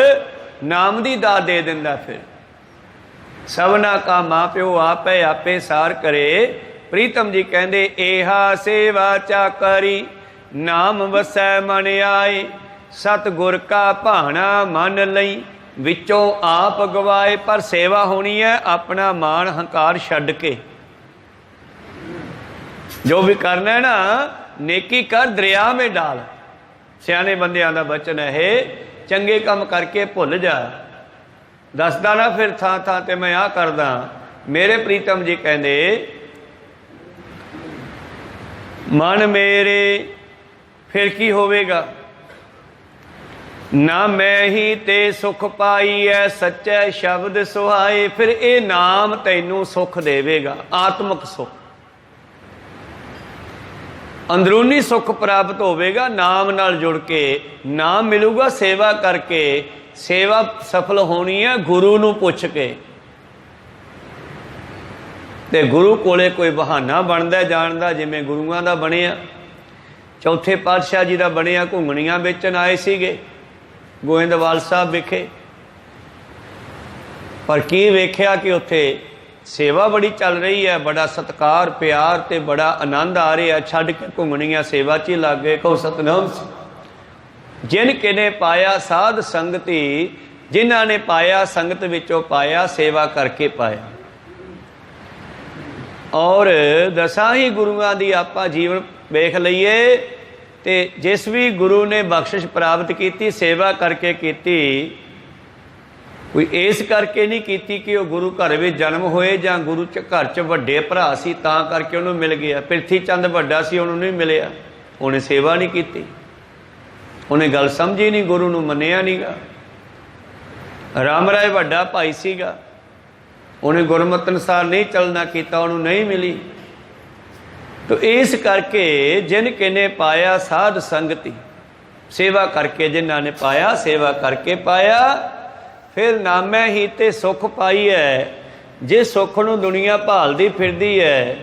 ਨਾਮ ਦੀ ਦਾਤ ਦੇ ਦਿੰਦਾ। ਫਿਰ ਸਭਨਾ ਕਾ ਮਾਂ ਪਿਓ ਆਪੇ ਆਪੇ ਸਾਰ ਕਰੇ। ਪ੍ਰੀਤਮ ਜੀ ਕਹਿੰਦੇ ਏਹਾ ਸੇਵਾ ਚਾਕਰੀ ਨਾਮ ਵਸੈ ਮਨ ਆਏ। ਸਤਿਗੁਰ ਕਾ ਭਾਣਾ ਮੰਨ ਲਈ ਵਿੱਚੋਂ ਆਪ ਗਵਾਏ। ਪਰ ਸੇਵਾ ਹੋਣੀ ਹੈ ਆਪਣਾ ਮਾਣ ਹੰਕਾਰ ਛੱਡ ਕੇ। ਜੋ ਵੀ ਕਰਨਾ ਹੈ ਨਾ, ਨੇਕੀ ਕਰ ਦਰਿਆ ਮੇਂ ਡਾਲ। ਸਿਆਣੇ ਬੰਦਿਆਂ ਦਾ ਬਚਨ ਹੈ। ਚੰਗੇ ਕੰਮ ਕਰਕੇ ਭੁੱਲ ਜਾ, ਦੱਸਦਾ ਨਾ ਫਿਰ ਥਾਂ ਥਾਂ ਤੇ ਮੈਂ ਆਹ ਕਰਦਾ। ਮੇਰੇ ਪ੍ਰੀਤਮ ਜੀ ਕਹਿੰਦੇ ਮਨ ਮੇਰੇ ਫਿਰ ਕੀ ਹੋਵੇਗਾ? ਨਾ ਮੈਂ ਹੀ ਤੇ ਸੁਖ ਪਾਈ ਐ ਸੱਚੇ ਸ਼ਬਦ ਸੁਹਾਏ। ਫਿਰ ਇਹ ਨਾਮ ਤੈਨੂੰ ਸੁਖ ਦੇਵੇਗਾ, ਆਤਮਿਕ ਸੁਖ, ਅੰਦਰੂਨੀ ਸੁਖ ਪ੍ਰਾਪਤ ਹੋਵੇਗਾ ਨਾਮ ਨਾਲ ਜੁੜ ਕੇ। ਨਾਮ ਮਿਲੂਗਾ ਸੇਵਾ ਕਰਕੇ। ਸੇਵਾ ਸਫਲ ਹੋਣੀ ਹੈ ਗੁਰੂ ਨੂੰ ਪੁੱਛ ਕੇ, ਤੇ ਗੁਰੂ ਕੋਲੇ ਕੋਈ ਬਹਾਨਾ ਬਣਦਾ ਜਾਣ ਦਾ, ਜਿਵੇਂ ਗੁਰੂਆਂ ਦਾ ਬਣਿਆ। ਚੌਥੇ ਪਾਤਸ਼ਾਹ ਜੀ ਦਾ ਬਣਿਆ, ਘੁੰਗਣੀਆਂ ਵੇਚਣ ਆਏ ਸੀਗੇ ਗੋਇੰਦਵਾਲ ਸਾਹਿਬ ਵਿਖੇ, ਪਰ ਕੀ ਵੇਖਿਆ ਕਿ ਉੱਥੇ ਸੇਵਾ ਬੜੀ ਚੱਲ ਰਹੀ ਹੈ, ਬੜਾ ਸਤਿਕਾਰ ਪਿਆਰ ਤੇ ਬੜਾ ਆਨੰਦ ਆ ਰਿਹਾ। ਛੱਡ ਕੇ ਘੁੰਗਣੀਆਂ ਸੇਵਾ 'ਚ ਹੀ ਲੱਗ ਗਏ। ਕਹੋ ਸਤਿਨਾਮ। ਜਿਨ ਕਿਨੇ ਪਾਇਆ ਸਾਧ ਸੰਗਤੀ, ਜਿਨ੍ਹਾਂ ਨੇ ਪਾਇਆ ਸੰਗਤ ਵਿੱਚੋਂ ਪਾਇਆ, ਸੇਵਾ ਕਰਕੇ ਪਾਇਆ। ਔਰ ਦਸਾਂ ਹੀ ਗੁਰੂਆਂ ਦੀ ਆਪਾਂ ਜੀਵਨ ਵੇਖ ਲਈਏ ਤੇ ਜਿਸ ਵੀ ਗੁਰੂ ਨੇ ਬਖਸ਼ਿਸ਼ ਪ੍ਰਾਪਤ ਕੀਤੀ ਸੇਵਾ ਕਰਕੇ ਕੀਤੀ। ਕੋਈ ਇਸ ਕਰਕੇ ਨਹੀਂ ਕੀਤੀ ਕਿ ਉਹ ਗੁਰੂ ਘਰ ਵਿੱਚ ਜਨਮ ਹੋਏ ਜਾਂ ਗੁਰੂ ਘਰ 'ਚ ਵੱਡੇ ਭਰਾ ਸੀ ਤਾਂ ਕਰਕੇ ਉਹਨੂੰ ਮਿਲ ਗਿਆ। ਪ੍ਰਿਥੀ ਚੰਦ ਵੱਡਾ ਸੀ, ਉਹਨੂੰ ਨਹੀਂ ਮਿਲਿਆ, ਉਹਨੇ ਸੇਵਾ ਨਹੀਂ ਕੀਤੀ, ਉਹਨੇ ਗੱਲ ਸਮਝੀ ਨਹੀਂ, ਗੁਰੂ ਨੂੰ ਮੰਨਿਆ ਨਹੀਂ ਗਾ। ਰਾਮ ਰਾਏ ਵੱਡਾ ਭਾਈ ਸੀਗਾ, ਉਹਨੇ ਗੁਰਮਤਿ ਅਨੁਸਾਰ ਨਹੀਂ ਚੱਲਣਾ ਕੀਤਾ, ਉਹਨੂੰ ਨਹੀਂ ਮਿਲੀ। ਤੋ ਇਸ ਕਰਕੇ ਜਿਨ ਕਿਨੇ ਪਾਇਆ ਸਾਧ ਸੰਗਤੀ, ਸੇਵਾ ਕਰਕੇ ਜਿਨ੍ਹਾਂ ਨੇ ਪਾਇਆ ਸੇਵਾ ਕਰਕੇ ਪਾਇਆ। ਫਿਰ ਨਾਮੈ ਹੀ ਤੇ ਸੁਖ ਪਾਈ ਹੈ। ਜਿਸ ਸੁੱਖ ਨੂੰ ਦੁਨੀਆ ਭਾਲਦੀ ਫਿਰਦੀ ਹੈ,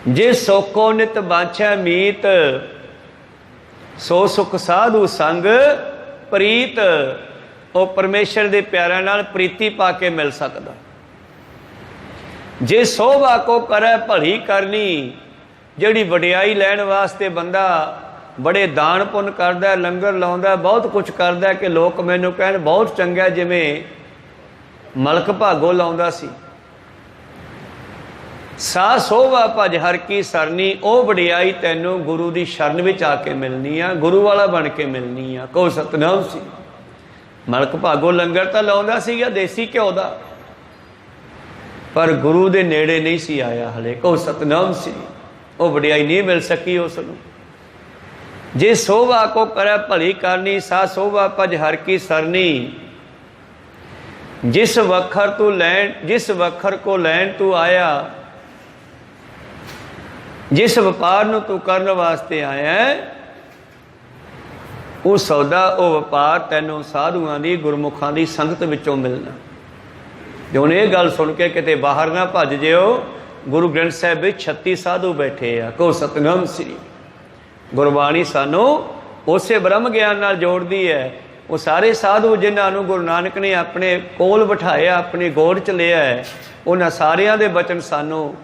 ਜਿਸ ਸੁੱਖੋ ਨਿਤ ਬਾਛੈ ਮੀਤ, ਸੋ ਸੁਖ ਸਾਧੂ ਸੰਗ ਪ੍ਰੀਤ। ਉਹ ਪਰਮੇਸ਼ਰ ਦੇ ਪਿਆਰਿਆਂ ਨਾਲ ਪ੍ਰੀਤੀ ਪਾ ਕੇ ਮਿਲ ਸਕਦਾ। ਜੇ ਸੋਭਾ ਕੋ ਕਰੈ ਭਲੀ ਕਰਨੀ, ਜਿਹੜੀ ਵਡਿਆਈ ਲੈਣ ਵਾਸਤੇ ਬੰਦਾ ਬੜੇ ਦਾਨ ਪੁੰਨ ਕਰਦਾ, ਲੰਗਰ ਲਾਉਂਦਾ, ਬਹੁਤ ਕੁਛ ਕਰਦਾ ਕਿ ਲੋਕ ਮੈਨੂੰ ਕਹਿਣ ਬਹੁਤ ਚੰਗਾ, ਜਿਵੇਂ ਮਲਕ ਭਾਗੋ ਲਾਉਂਦਾ ਸੀ। ਸਾ ਸੋਭਾ ਭਜ ਹਰ ਕੀ ਸਰਨੀ, ਉਹ ਵਡਿਆਈ ਤੈਨੂੰ ਗੁਰੂ ਦੀ ਸ਼ਰਨ ਵਿੱਚ ਆ ਕੇ ਮਿਲਣੀ ਆ, ਗੁਰੂ ਵਾਲਾ ਬਣ ਕੇ ਮਿਲਣੀ ਆ। ਕਹੋ ਸਤਿਨਾਮ ਸੀ। ਮਲਕ ਭਾਗੋ ਲੰਗਰ ਤਾਂ ਲਾਉਂਦਾ ਸੀਗਾ ਦੇਸੀ ਘਿਓ ਦਾ, ਪਰ ਗੁਰੂ ਦੇ ਨੇੜੇ ਨਹੀਂ ਸੀ ਆਇਆ ਹਲੇ। ਕਹੋ ਸਤਿਨਾਮ ਸੀ। ਉਹ ਵਡਿਆਈ ਨਹੀਂ ਮਿਲ ਸਕੀ ਉਸ ਨੂੰ। ਜੇ ਸੋਭਾ ਕੋ ਕਰੈ ਭਲੀ ਕਰਨੀ, ਸਾ ਸੋਭਾ ਭਜ ਹਰ ਕੀ ਸਰਨੀ। ਜਿਸ ਵਖਰ ਤੂੰ ਲੈਣ, ਜਿਸ ਵਖਰ ਕੋ ਲੈਣ ਤੂੰ ਆਇਆ, ਜਿਸ ਵਪਾਰ ਨੂੰ ਤੂੰ ਕਰਨ ਵਾਸਤੇ ਆਇਆ, ਉਹ ਸੌਦਾ, ਉਹ ਵਪਾਰ ਤੈਨੂੰ ਸਾਧੂਆਂ ਦੀ ਗੁਰਮੁਖਾਂ ਦੀ ਸੰਗਤ ਵਿੱਚੋਂ ਮਿਲਣਾ। ਜੇ ਹੁਣ ਇਹ ਗੱਲ ਸੁਣ ਕੇ ਕਿਤੇ ਬਾਹਰ ਨਾ ਭੱਜ ਜਿਓ, ਗੁਰੂ ਗ੍ਰੰਥ ਸਾਹਿਬ ਵਿੱਚ 36 ਸਾਧੂ ਬੈਠੇ ਆ। ਕਹੋ ਸਤਿਨਾਮ ਸ੍ਰੀ। ਗੁਰਬਾਣੀ ਸਾਨੂੰ ਉਸੇ ਬ੍ਰਹਮ ਗਿਆਨ ਨਾਲ ਜੋੜਦੀ ਹੈ। ਉਹ ਸਾਰੇ ਸਾਧੂ ਜਿਨ੍ਹਾਂ ਨੂੰ ਗੁਰੂ ਨਾਨਕ ਨੇ ਆਪਣੇ ਕੋਲ ਬਿਠਾਇਆ, ਆਪਣੀ ਗੋਦ 'ਚ ਲਿਆ ਹੈ, ਉਹਨਾਂ ਸਾਰਿਆਂ ਦੇ ਬਚਨ ਸਾਨੂੰ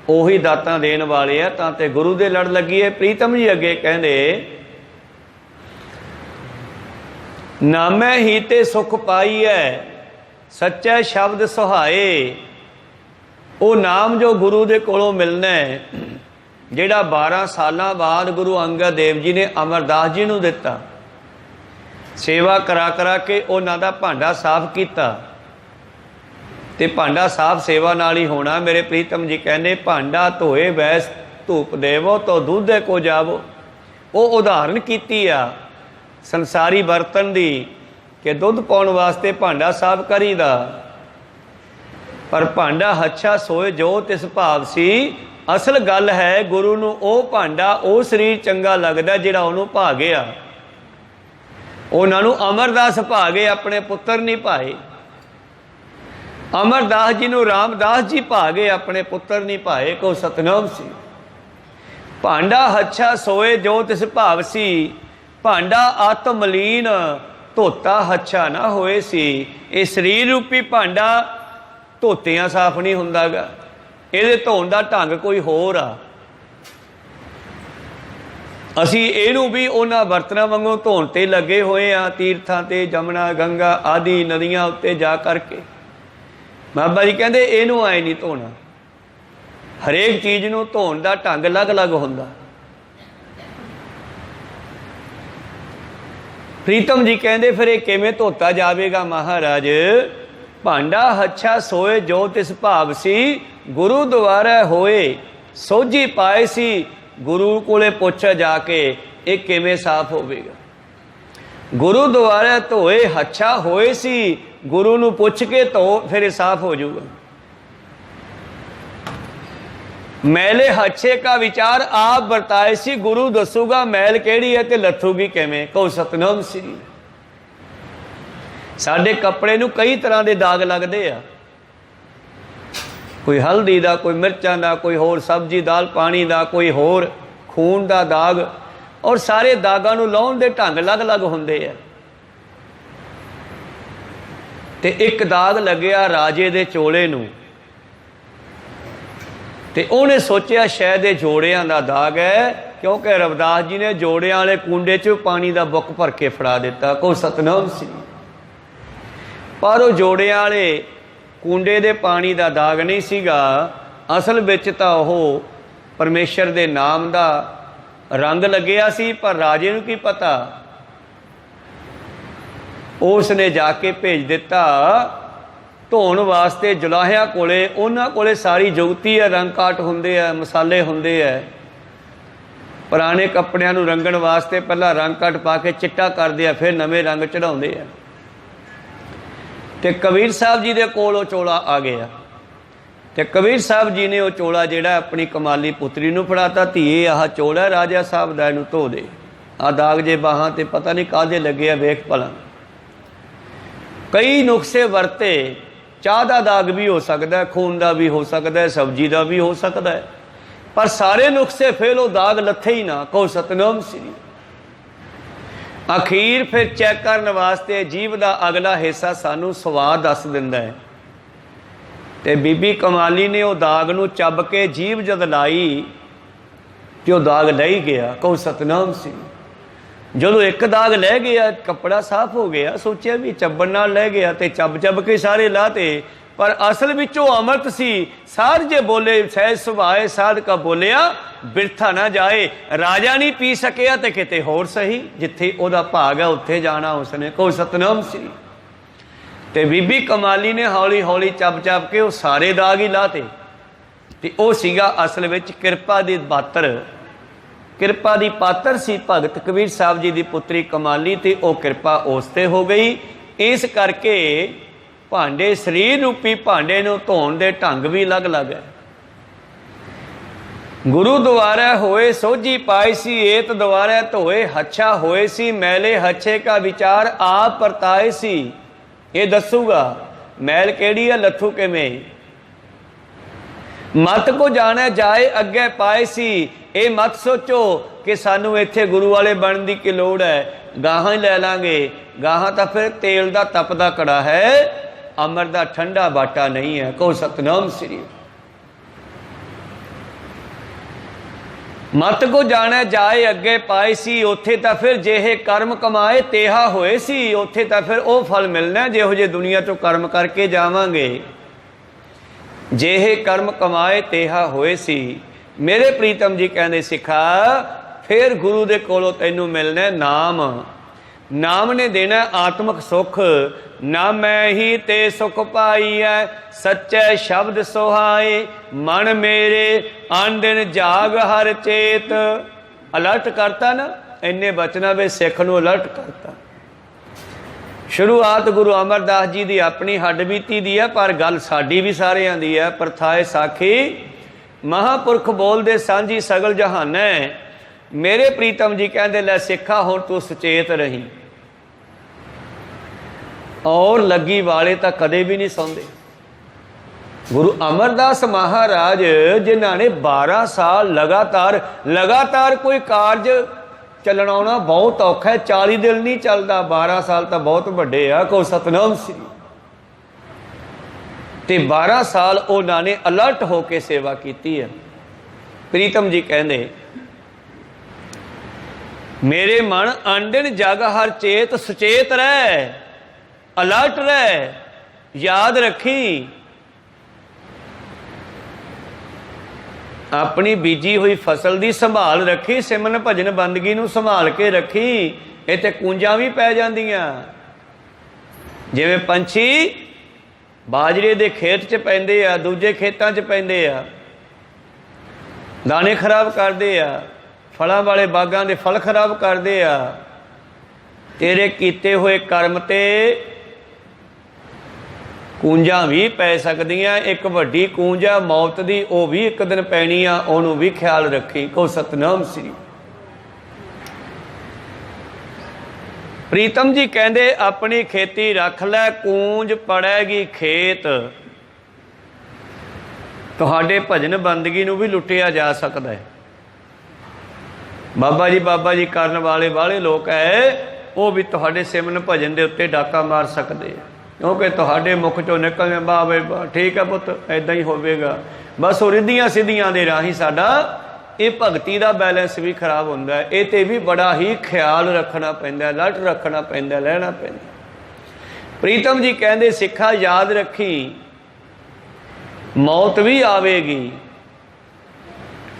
ਉਹੀ ਦਾਤਾਂ ਦੇਣ ਵਾਲੇ ਆ। ਤਾਂ ਤੇ ਗੁਰੂ ਦੇ ਲੜ ਲੱਗੀ ਹੈ। ਪ੍ਰੀਤਮ ਜੀ ਅੱਗੇ ਕਹਿੰਦੇ, ਨਾਮੈ ਹੀ ਤੇ ਸੁਖ ਪਾਈ ਹੈ ਸੱਚੇ ਸ਼ਬਦ ਸੁਹਾਏ। ਉਹ ਨਾਮ ਜੋ ਗੁਰੂ ਦੇ ਕੋਲੋਂ ਮਿਲਣਾ ਹੈ, ਜਿਹੜਾ 12 ਸਾਲਾਂ ਬਾਅਦ ਗੁਰੂ ਅੰਗਦ ਦੇਵ ਜੀ ਨੇ ਅਮਰਦਾਸ ਜੀ ਨੂੰ ਦਿੱਤਾ। ਸੇਵਾ ਕਰਾ ਕਰਾ ਕੇ ਉਹਨਾਂ ਦਾ ਭਾਂਡਾ ਸਾਫ਼ ਕੀਤਾ, ਤੇ ਭਾਂਡਾ ਸਾਫ਼ ਸੇਵਾ ਨਾਲ ਹੀ ਹੋਣਾ। ਮੇਰੇ ਪ੍ਰੀਤਮ ਜੀ ਕਹਿੰਦੇ, ਭਾਂਡਾ ਧੋਏ ਵੈਸ ਧੂਪ ਦੇਵੋ ਤੋ ਦੁੱਧੇ ਕੋ ਜਾਵੋ। ਉਹ ਉਦਾਹਰਨ ਕੀਤੀ ਆ ਸੰਸਾਰੀ ਬਰਤਨ ਦੀ ਕਿ ਦੁੱਧ ਪਾਉਣ ਵਾਸਤੇ ਭਾਂਡਾ ਸਾਫ਼ ਕਰੀਦਾ, ਪਰ ਭਾਂਡਾ ਹੱਛਾ ਸੋਏ ਜੋ ਤਿਸ ਭਾਵ ਸੀ। ਅਸਲ ਗੱਲ ਹੈ ਗੁਰੂ ਨੂੰ ਉਹ ਭਾਂਡਾ, ਉਹ ਸਰੀਰ ਚੰਗਾ ਲੱਗਦਾ ਜਿਹੜਾ ਉਹਨੂੰ ਭਾ ਗਿਆ। ਉਹਨਾਂ ਨੂੰ ਅਮਰਦਾਸ ਭਾ ਗਏ, ਆਪਣੇ ਪੁੱਤਰ ਨਹੀਂ ਭਾਏ। ਅਮਰਦਾਸ ਜੀ ਨੂੰ ਰਾਮਦਾਸ ਜੀ ਭਾ ਗਏ, ਆਪਣੇ ਪੁੱਤਰ ਨਹੀਂ ਭਾਏ। ਕੋ ਸਤਨਾਮ ਸੀ। ਭਾਂਡਾ ਹੱਛਾ ਸੋਏ ਜੋ ਤਿਸ ਭਾਵ ਸੀ। ਭਾਂਡਾ ਆਤਮ ਮਲੀਨ ਧੋਤਾ ਹੱਛਾ ਨਾ ਹੋਏ ਸੀ। ਇਹ ਸਰੀਰ ਰੂਪੀ ਭਾਂਡਾ ਧੋਤਿਆਂ ਸਾਫ਼ ਨਹੀਂ ਹੁੰਦਾ ਗਾ, ਇਹਦੇ ਧੋਣ ਦਾ ਢੰਗ ਕੋਈ ਹੋਰ ਆ। ਅਸੀਂ ਇਹਨੂੰ ਵੀ ਉਹਨਾਂ ਬਰਤਨਾਂ ਵਾਂਗੂ ਧੋਣ ਤੇ ਲੱਗੇ ਹੋਏ ਆ, ਤੀਰਥਾਂ ਤੇ, ਜਮਨਾ ਗੰਗਾ ਆਦਿ ਨਦੀਆਂ ਉੱਤੇ ਜਾ ਕਰਕੇ। ਬਾਬਾ ਜੀ ਕਹਿੰਦੇ ਇਹਨੂੰ ਆਏ ਨਹੀਂ ਧੋਣਾ। ਹਰੇਕ ਚੀਜ਼ ਨੂੰ ਧੋਣ ਦਾ ਢੰਗ ਅਲੱਗ-ਅਲੱਗ ਹੁੰਦਾ। ਪ੍ਰੀਤਮ ਜੀ ਕਹਿੰਦੇ ਫਿਰ ਇਹ ਕਿਵੇਂ ਧੋਤਾ ਜਾਵੇਗਾ ਮਹਾਰਾਜ? ਭਾਂਡਾ ਹੱਛਾ ਸੋਏ ਜੋ ਤਿਸ ਭਾਵ ਸੀ। ਗੁਰੂ ਦੁਆਰਾ ਹੋਏ ਸੋਝੀ ਪਾਏ ਸੀ। ਗੁਰੂ ਕੋਲੇ ਪੁੱਛ ਜਾ ਕੇ ਇਹ ਕਿਵੇਂ ਸਾਫ਼ ਹੋਵੇਗਾ? गुरु द्वारा धोए हच्छा होए सी, गुरु नूं पुछ के धो फिर साफ हो जाऊगा। मैले हच्छे का विचार आप बरताए सी, गुरु दसूगा मैल केड़ी है ते लथूगी किवें। कहो सतनाम श्री। साडे कपड़े नूं कई तरह के दाग लगदे आ, कोई हल्दी दा, कोई मिर्चां दा, कोई होर सब्जी दाल पानी दा, कोई होर खून दा दाग, और सारे दागां नूं लाउण दे ढंग अलग अलग हुंदे आ। ते एक दाग लग्या राजे दे चोले नूं, ते उहने सोचिया शायद ये जोड़ियां दा दाग है, क्योंकि रविदास जी ने जोड़ियां वाले कुंडे च पानी दा बुक भर के फड़ा दिता। को सतनाम सी। पर वो जोड़ियां वाले कुंडे दे पानी दा दाग नहीं सीगा, असल विच तां ओह परमेश्वर दे नाम दा रंग लग्या सी। पर राजे नूं की पता, उसने जाके भेज दिता धोण वास्ते जुलाहियां कोले। उन्हां कोले सारी जुगती है, रंग काट हुंदे आ, मसाले हुंदे आ। पुराने कपड़ियां नूं रंगण वास्ते पहला रंग काट पा के चिट्टा करदे आ, फिर नवें रंग चढ़ाउंदे आ। ते कबीर साहब जी दे कोल वो चोला आ गया, ते कबीर साहब जी ने वो चोला जिहड़ा अपनी कमाली पुत्री नूं फड़ाता, धीए आह चोला राजा साहब दा, इहनूं धो दे। आ दाग जे बाहां ते पता नहीं काहदे लगे आ, वेख भला। कई नुस्खे वरते, चाह का दाग भी हो सकता है, खून का भी हो सकता है, सब्जी का भी हो सकता है, पर सारे नुस्खे फेल, वो दाग लथे ही ना। कहो सतनाम श्री। अखीर फिर चैक करने वास्ते जीभ का अगला हिस्सा सानू स्वाद दस दिंदा है, ते बीबी कमाली ने वो दाग नूं चब के जीभ जद लाई तो दाग लही गया। कहो सतनाम श्री। जो एक दाग लह गया, कपड़ा साफ हो गया, सोचा भी चब्बन नाल लह गया, तो चब चब के सारे लाते, पर असल विचों अमृत सी। साध जे बोले सहज सुभाए, साध का बोलिया बिरथा ना जाए। राजा नहीं पी सकिया तो किते होर सही, जिथे ओदा भाग है उत्थे जाना उसने। कहो सतनाम श्री। ते बीबी कमाली ने हौली हौली चब चब के वो सारे दाग ही लाते, ते ओ सीगा असल विच किरपा दी पात्र। किरपा दी पात्र सी भगत कबीर साहब जी दी पुत्री कमाली, ते ओ किरपा उस ते हो गई। इस करके भांडे शरीर रूपी भांडे नूं धोण दे ढंग भी अलग अलग है। गुरु द्वारा होए सोझी पाई सी, एत द्वारा धोए हच्छा होए सी, मैले हच्छे का विचार आप परताए सी। ये दसूगा मैल केड़ी है, लथू किवें। मत को जाने जाए अगे पाए सी। ये मत सोचो कि सानू इत्थे गुरु वाले बनने की की लोड़ है, गाहां ही लै लांगे। गाहां तो फिर तेल का तपदा कड़ा है, अमर का ठंडा बाटा नहीं है। कहो सतनाम श्री। मत को जाने जाए अगे पाए सी, उथे तो फिर जेहे कर्म कमाए तेहा होए सी। उथे तो फिर वो फल मिलना जिहो जे दुनिया चो कर्म करके जावांगे। जेहे कर्म कमाए तेहा होए सी। मेरे प्रीतम जी कहते सिखा, फिर गुरु दे कोलों तैनू मिलना नाम। नाम ने देना आत्मक सुख। ना मैं ही ते सुख पाई है, सच्चे शब्द सुहाए। मन मेरे आन दिन जाग हर चेत। अलर्ट करता ना, इन्ने बचना वे सिख नूं अलर्ट करता। शुरुआत गुरु अमरदास जी की अपनी हड्ड बीती दी है, पर गल साडी भी सारियां दी है। प्रथाए साखी महापुरख बोलदे सांझी सगल जहान है। मेरे प्रीतम जी कहते लै सिखा हुण तू सुचेत रही। और लगी वाले तो कदे भी नहीं सौंदे। गुरु अमरदास महाराज जिन्हों ने 12 साल लगातार कोई कारज चलना बहुत औखा है। 40 दिन नहीं चलता, 12 साल तो बहुत बड़े आ। को सतनाम श्री। ते 12 साल उन्होंने अलर्ट होकर सेवा की है। प्रीतम जी कहते मेरे मन आंडन जग हर चेत। सुचेत रह, अलर्ट रह, याद रखी अपनी बीजी हुई फसल की संभाल रखी। सिमरन भजन बंदगी नूं संभाल के रखी। इत्थे कूंजां भी पै जांदियां, जिवें पंछी बाजरे दे खेत च पैंदे आ, दूजे खेतां च पैंदे आ, दाने खराब करदे आ, फलां वाले बागां दे फल खराब करदे आ। तेरे कीते हुए कर्म ते कूंजा भी पै सकदियां। एक वड्डी कूंज आ मौत दी, वो भी एक दिन पैनी आ, ਉਹਨੂੰ भी ख्याल रखी। कहो सतनाम श्री। प्रीतम जी कहते अपनी खेती रख लै, कूंज पड़ेगी खेत। तुहाडे भजन बंदगी नूं भी लुटिया जा सकता है। बाबा जी करन वाले बाले लोग है, वो भी तुहाडे सिमरन भजन दे उत्ते डाका मार सकते हैं, क्योंकि तुहाडे मुख चों निकलने बाबे ठीक है पुत ऐदा ही होवेगा। बस वो रिद्धियां सिद्धियां दे राही साडा ये भगती का बैलेंस भी खराब होंदा है। ये तो भी बड़ा ही ख्याल रखना पैंदा, लट रखना पैंदा, लहना पैंदा। प्रीतम जी कहते सिखा याद रखी मौत भी आवेगी।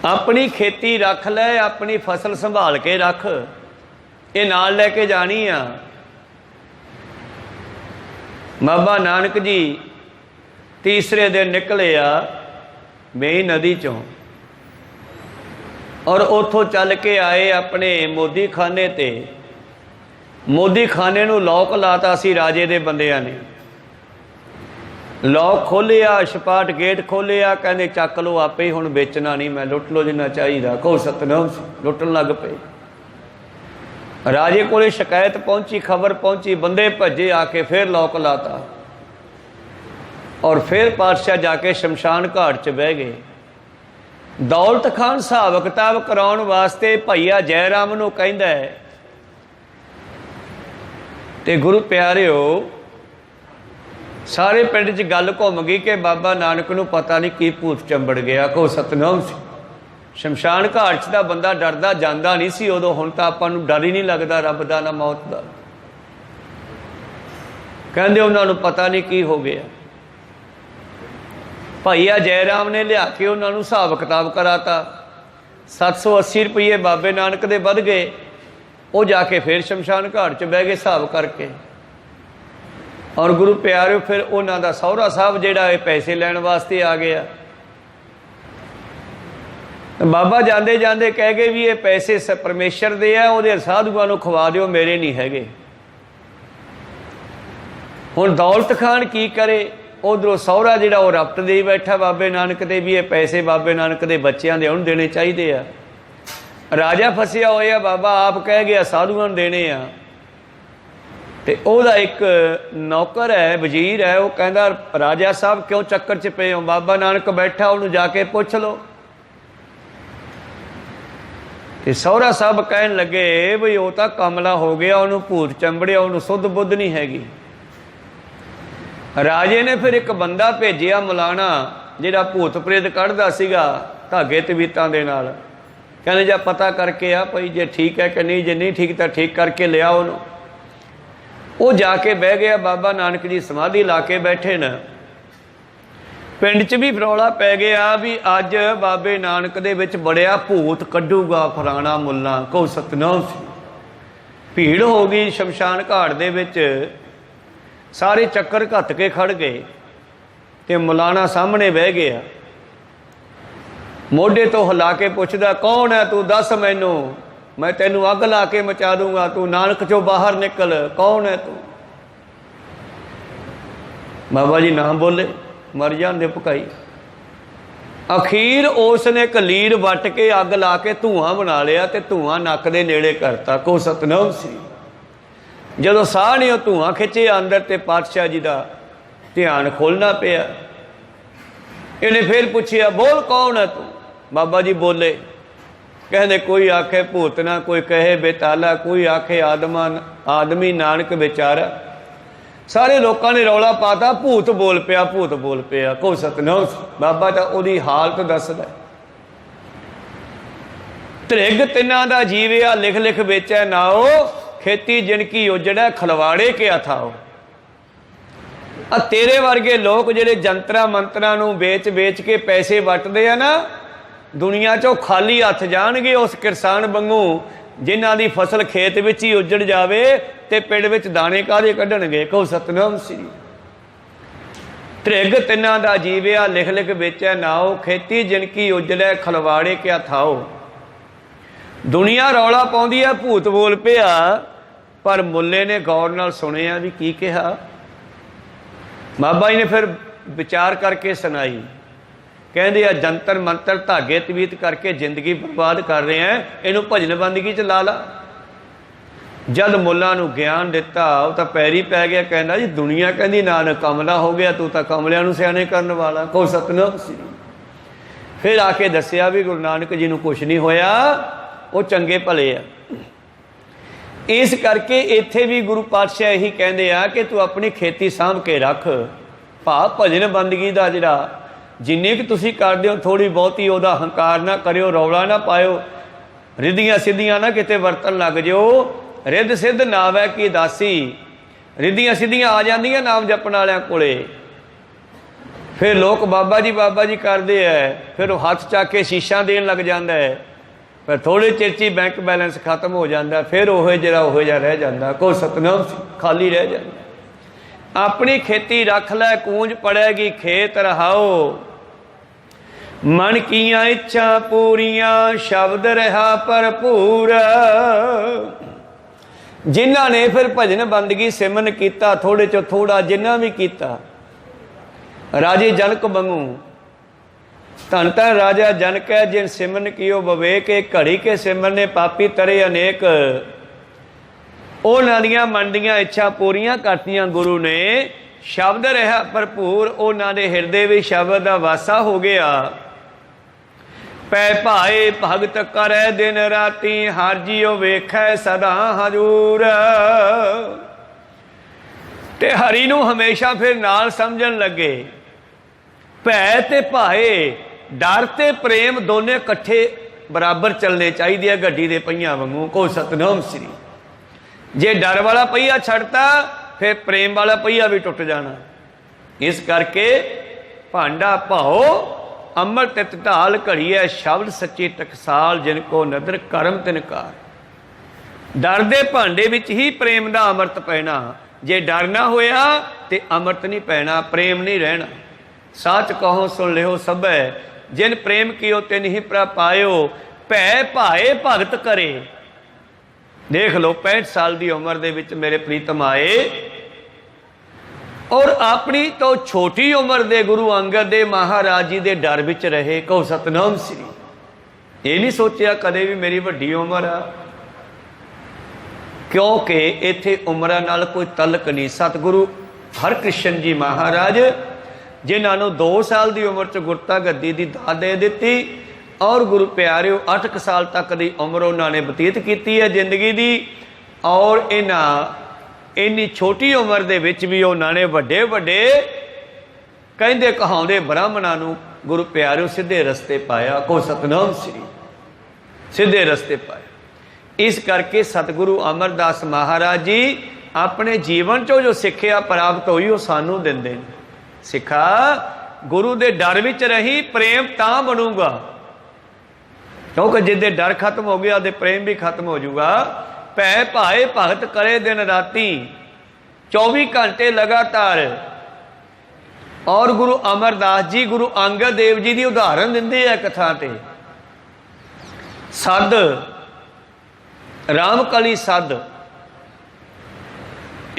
अपनी खेती रख लै, अपनी फसल संभाल के रख, ये नाल लैके जानी आ। बाबा नानक जी तीसरे दिन निकले आ बेई नदी चों, और उतों चल के आए अपने मोदी खाने ते। मोदी खाने नूं लॉक लाता सी राजे दे बंदियां ने। लॉक खोलिया, छपाट गेट खोलिया, कहते चक लो आपे ही, हुण बेचना नहीं, मैं लुट लो जिन्ना चाहिए। कहो सतनाम, लुटन लग पे। राजे कोले शिकायत पहुंची, खबर पहुंची, बंदे भजे आके फिर लॉक लाता, और फिर पातशाह जाके शमशान घाट च बह गए। दौलत खान हिसाब किताब कराउण वास्ते भाईया जयराम नूं कहंदा है, ते गुरु प्यारिओ सारे पिंड च गल घुम गई कि बाबा नानक नूं पता नहीं की भूत चंबड़ गया। कहो सतनाम। शमशान घाट च तां बंदा डरदा जांदा नहीं सी उदों, हुण तां आपां नूं डर ही नहीं लगदा रब दा ना मौत दा। कहंदे उन्हां नूं पता नहीं की हो गया। भाईया जयराम ने लिया के उन्होंने हिसाब किताब कराता। 780 रुपये बाबे नानक दे वध गए। वो जाके फिर शमशान घाट च बह गए हिसाब करके। और गुरु प्यारे फिर उन्हों का सौहरा साहब जिहड़ा है पैसे लैण वास्ते आ गया। बाबा जाते जाते कह गए भी ये पैसे परमेश्वर दे आ, उहदे साधुआं नूं खवा दिओ, मेरे नहीं हैगे। हुण दौलत खान की करे, उधरों सौहरा जिहड़ा वो रपट दे बैठा बाबे नानक दे भी ये पैसे बाबे नानक दे बच्चों दे उन्हें देने चाहिए आ। राजा फसिया होया, बाबा आप कह गया साधुआं नूं देने आ। ते ओहदा एक नौकर है, वजीर है, वो कहंदा राजा साहब क्यों चक्कर च पे हो, बाबा नानक बैठा उन्होंने जाके पुछ लो। ते सौहरा साहब कहन लगे बई वो तो कमला हो गया, उन्होंने भूत चंबड़िया, उन्होंने सुध बुद्ध नहीं हैगी। राजे ने फिर एक बंदा भेजिया मलाना, जिहड़ा भूत प्रेत कढ़दा सीगा धागे तवीतां दे नाल। कहने जा पता करके आ भाई जे ठीक है कि नहीं, जे नहीं ठीक तो ठीक करके लिया उन्होंने। वो जाके बह गया, बाबा नानक जी समाधि ला के बैठे न। पिंड च भी रौला पै गया भी अज बाबे नानक दे विच बड़िया भूत कढ़ूगा फलाना मुल्ला। कहो सतनाम। भीड़ हो गई शमशान घाट दे विच, सारे चक्कर घत के खड़ गए, ते मुलाना सामने बह गया। मोढे तो हिला के पुछदा कौन है तू, दस मैनू, मैं तेनू अग ला के मचा दूंगा, तू नानक चो बाहर निकल, कौन है तू। बाबा जी ना बोले, मर जांदे भकाई। अखीर उसने कलीर वट के अग ला के धुआं बना लिया, ते धुआं नक दे नेड़े करता। को सतनाम सी। जदों साह ने धुआं खिंचे अंदर, ते पातशाह जी का ध्यान खोलना पिया। इन्हें फिर पूछिया बोल कौन है तू। बाबा जी बोले, कहते कोई आखे भूतना, कोई कहे बेताला, कोई आखे आदमी नानक बेचारा। सारे लोगों ने रौला पाता भूत बोल पिया, भूत बोल पिया। को सतनाम। बाबा तो उसकी हालत दसदा। त्रिग तिना दा जीविया लिख लिख बेचै नाओ, खेती जिनकी उजड़ा खलवाड़े के अथाओ। तेरे वर्गे लोग जिहड़े जंतरा मंत्रा नूं बेच बेच के पैसे वटदे आ ना, दुनिया चों खाली हथ जाणगे उस किसान वांगू जिन्हां दी फसल खेत विच ही उजड़ जावे ते पिंड विच दाणे काहदे कढणगे। कहो सतनाम श्री। त्रिग तिना दा जीविया लिख लिख बेचै नाओ, खेती जिनकी उजड़े खलवाड़े क्या थाओ। दुनिया रौला पाउंदी आ भूत बोल पिया, पर मुल्ले ने गौर नाल सुनिया भी की कहा। बाबा जी ने फिर विचार करके सुनाई, कहते आ जंतर मंतर धागे तवीत करके जिंदगी बर्बाद कर रहे हैं, इनू भजन बंदगी च ला ला। जद मुल्लां नू ज्ञान दिता वो तो पैरी पै गया, कहना जी दुनिया कहती नानक कमला हो गया, तू तो कमलियां नू सियाने करने वाला, कोई सतनाम सी। फिर आके दसिया भी गुरु नानक जी नू कुछ नहीं होया, वो चंगे भले आ। इस करके इत्थे भी गुरु पातशाह यही कहते आ कि तू अपनी खेती सांभ के रख। भाव भजन बंदगी का जिहड़ा जिन्नी कि तुसीं करदे हो थोड़ी बहुती उहदा हंकार ना करियो, रौला ना पायो, रिद्धियां सिद्धियां ना किते वरतन लग जाओ। रिद्ध सिद्ध नावै की दासी, रिद्धियां सिद्धियां आ जांदियां नाम जपण वालियां कोले। फिर लोग बाबा जी करते हैं, फिर वो हथ चक के शीशा देन लग जाता है, फिर थोड़े चिर च ही बैंक बैलेंस खत्म हो जाता, फिर ओह जिहा रह जाता, कोई सतनाम खाली रह जाता। अपनी खेती रख लै कूंज पड़ेगी खेत रहाओ, मन कियां इच्छा पूरियां शब्द रहा भरपूर। जिन्हां ने फिर भजन बंदगी सिमरन किया, थोड़े चो थोड़ा जिन्ना भी किया, राजे जनक वांगू धन धन राजा जनक है, जिन सिमरन कियो विवेक, घड़ी के सिमरन ने पापी तरे अनेक। उन्हां दियां मन दियां इच्छा पूरियां करतियां गुरु ने, शब्द रहा भरपूर, उन्हां दे हिरदे भी शब्द दा वासा हो गया। पै भाए भगत करे दिन राती, हर जियो वेखै सदा हजूर। ते हरि नूं हमेशा फिर नाल समझण लगे। भै ते भाए, डर ते प्रेम दोने कट्ठे बराबर चलने चाहिए, गड्डी दे पहियां वांगू, को सतनाम श्री। जे डर वाला पहिया छड़ता फिर प्रेम वाला पहिया भी टुट जाना। इस करके भांडा भाओ अमर तित ढाल, घड़ी है शब्द सच्ची टकसाल, जिनको नदर करम तिनकार। डर दे भांडे विच ही प्रेम दा अमृत पैना, जे डर ना होया ते अमृत नहीं पैना, प्रेम नहीं रहना। सच कहो सुन लियो सबे, जिन प्रेम कियो तिन ही पायो, भै भाए भगत करे। देख लो 65 साल की उम्र दे विच मेरे प्रीतम आए, और अपनी तो छोटी उम्र दे गुरु अंगद दे महाराज जी दे डर विच रहे, कहो सतनाम श्री। ये नहीं सोचिया कदे भी मेरी वड्डी उम्र आ, क्योंकि इत्थे उम्रां नाल कोई तलक नहीं। सतगुरु हरकृष्ण जी महाराज जिन्होंने 2 साल की उम्र च गुरता गद्दी की दात दे दी, और गुरु प्यारिओ 8 साल तक की उम्र उन्होंने बतीत की है जिंदगी की। और इन्नी छोटी उम्र दे विच भी उन्होंने वड्डे वड्डे कहंदे कहाउंदे ब्राह्मणां नूं गुरु प्यारिओ सीधे रस्ते पाया, को सतनाम श्री, सीधे रस्ते पाया। इस करके सतगुरु अमरदास महाराज जी अपने जीवन चो जो सिक्ख्या प्राप्त हुई वो सानू दिंदे ने। सिखा गुरु दे डर विच रही, प्रेम तां बनूगा, क्योंकि जिदे डर खत्म हो गया तो प्रेम भी खत्म हो जाऊगा। भै भाए भगत करे दिन राती, 24 घंटे लगातार। और गुरु अमरदास जी गुरु अंगद देव जी की उदाहरण दिंदे आ कथा ते। सद रामकली सद,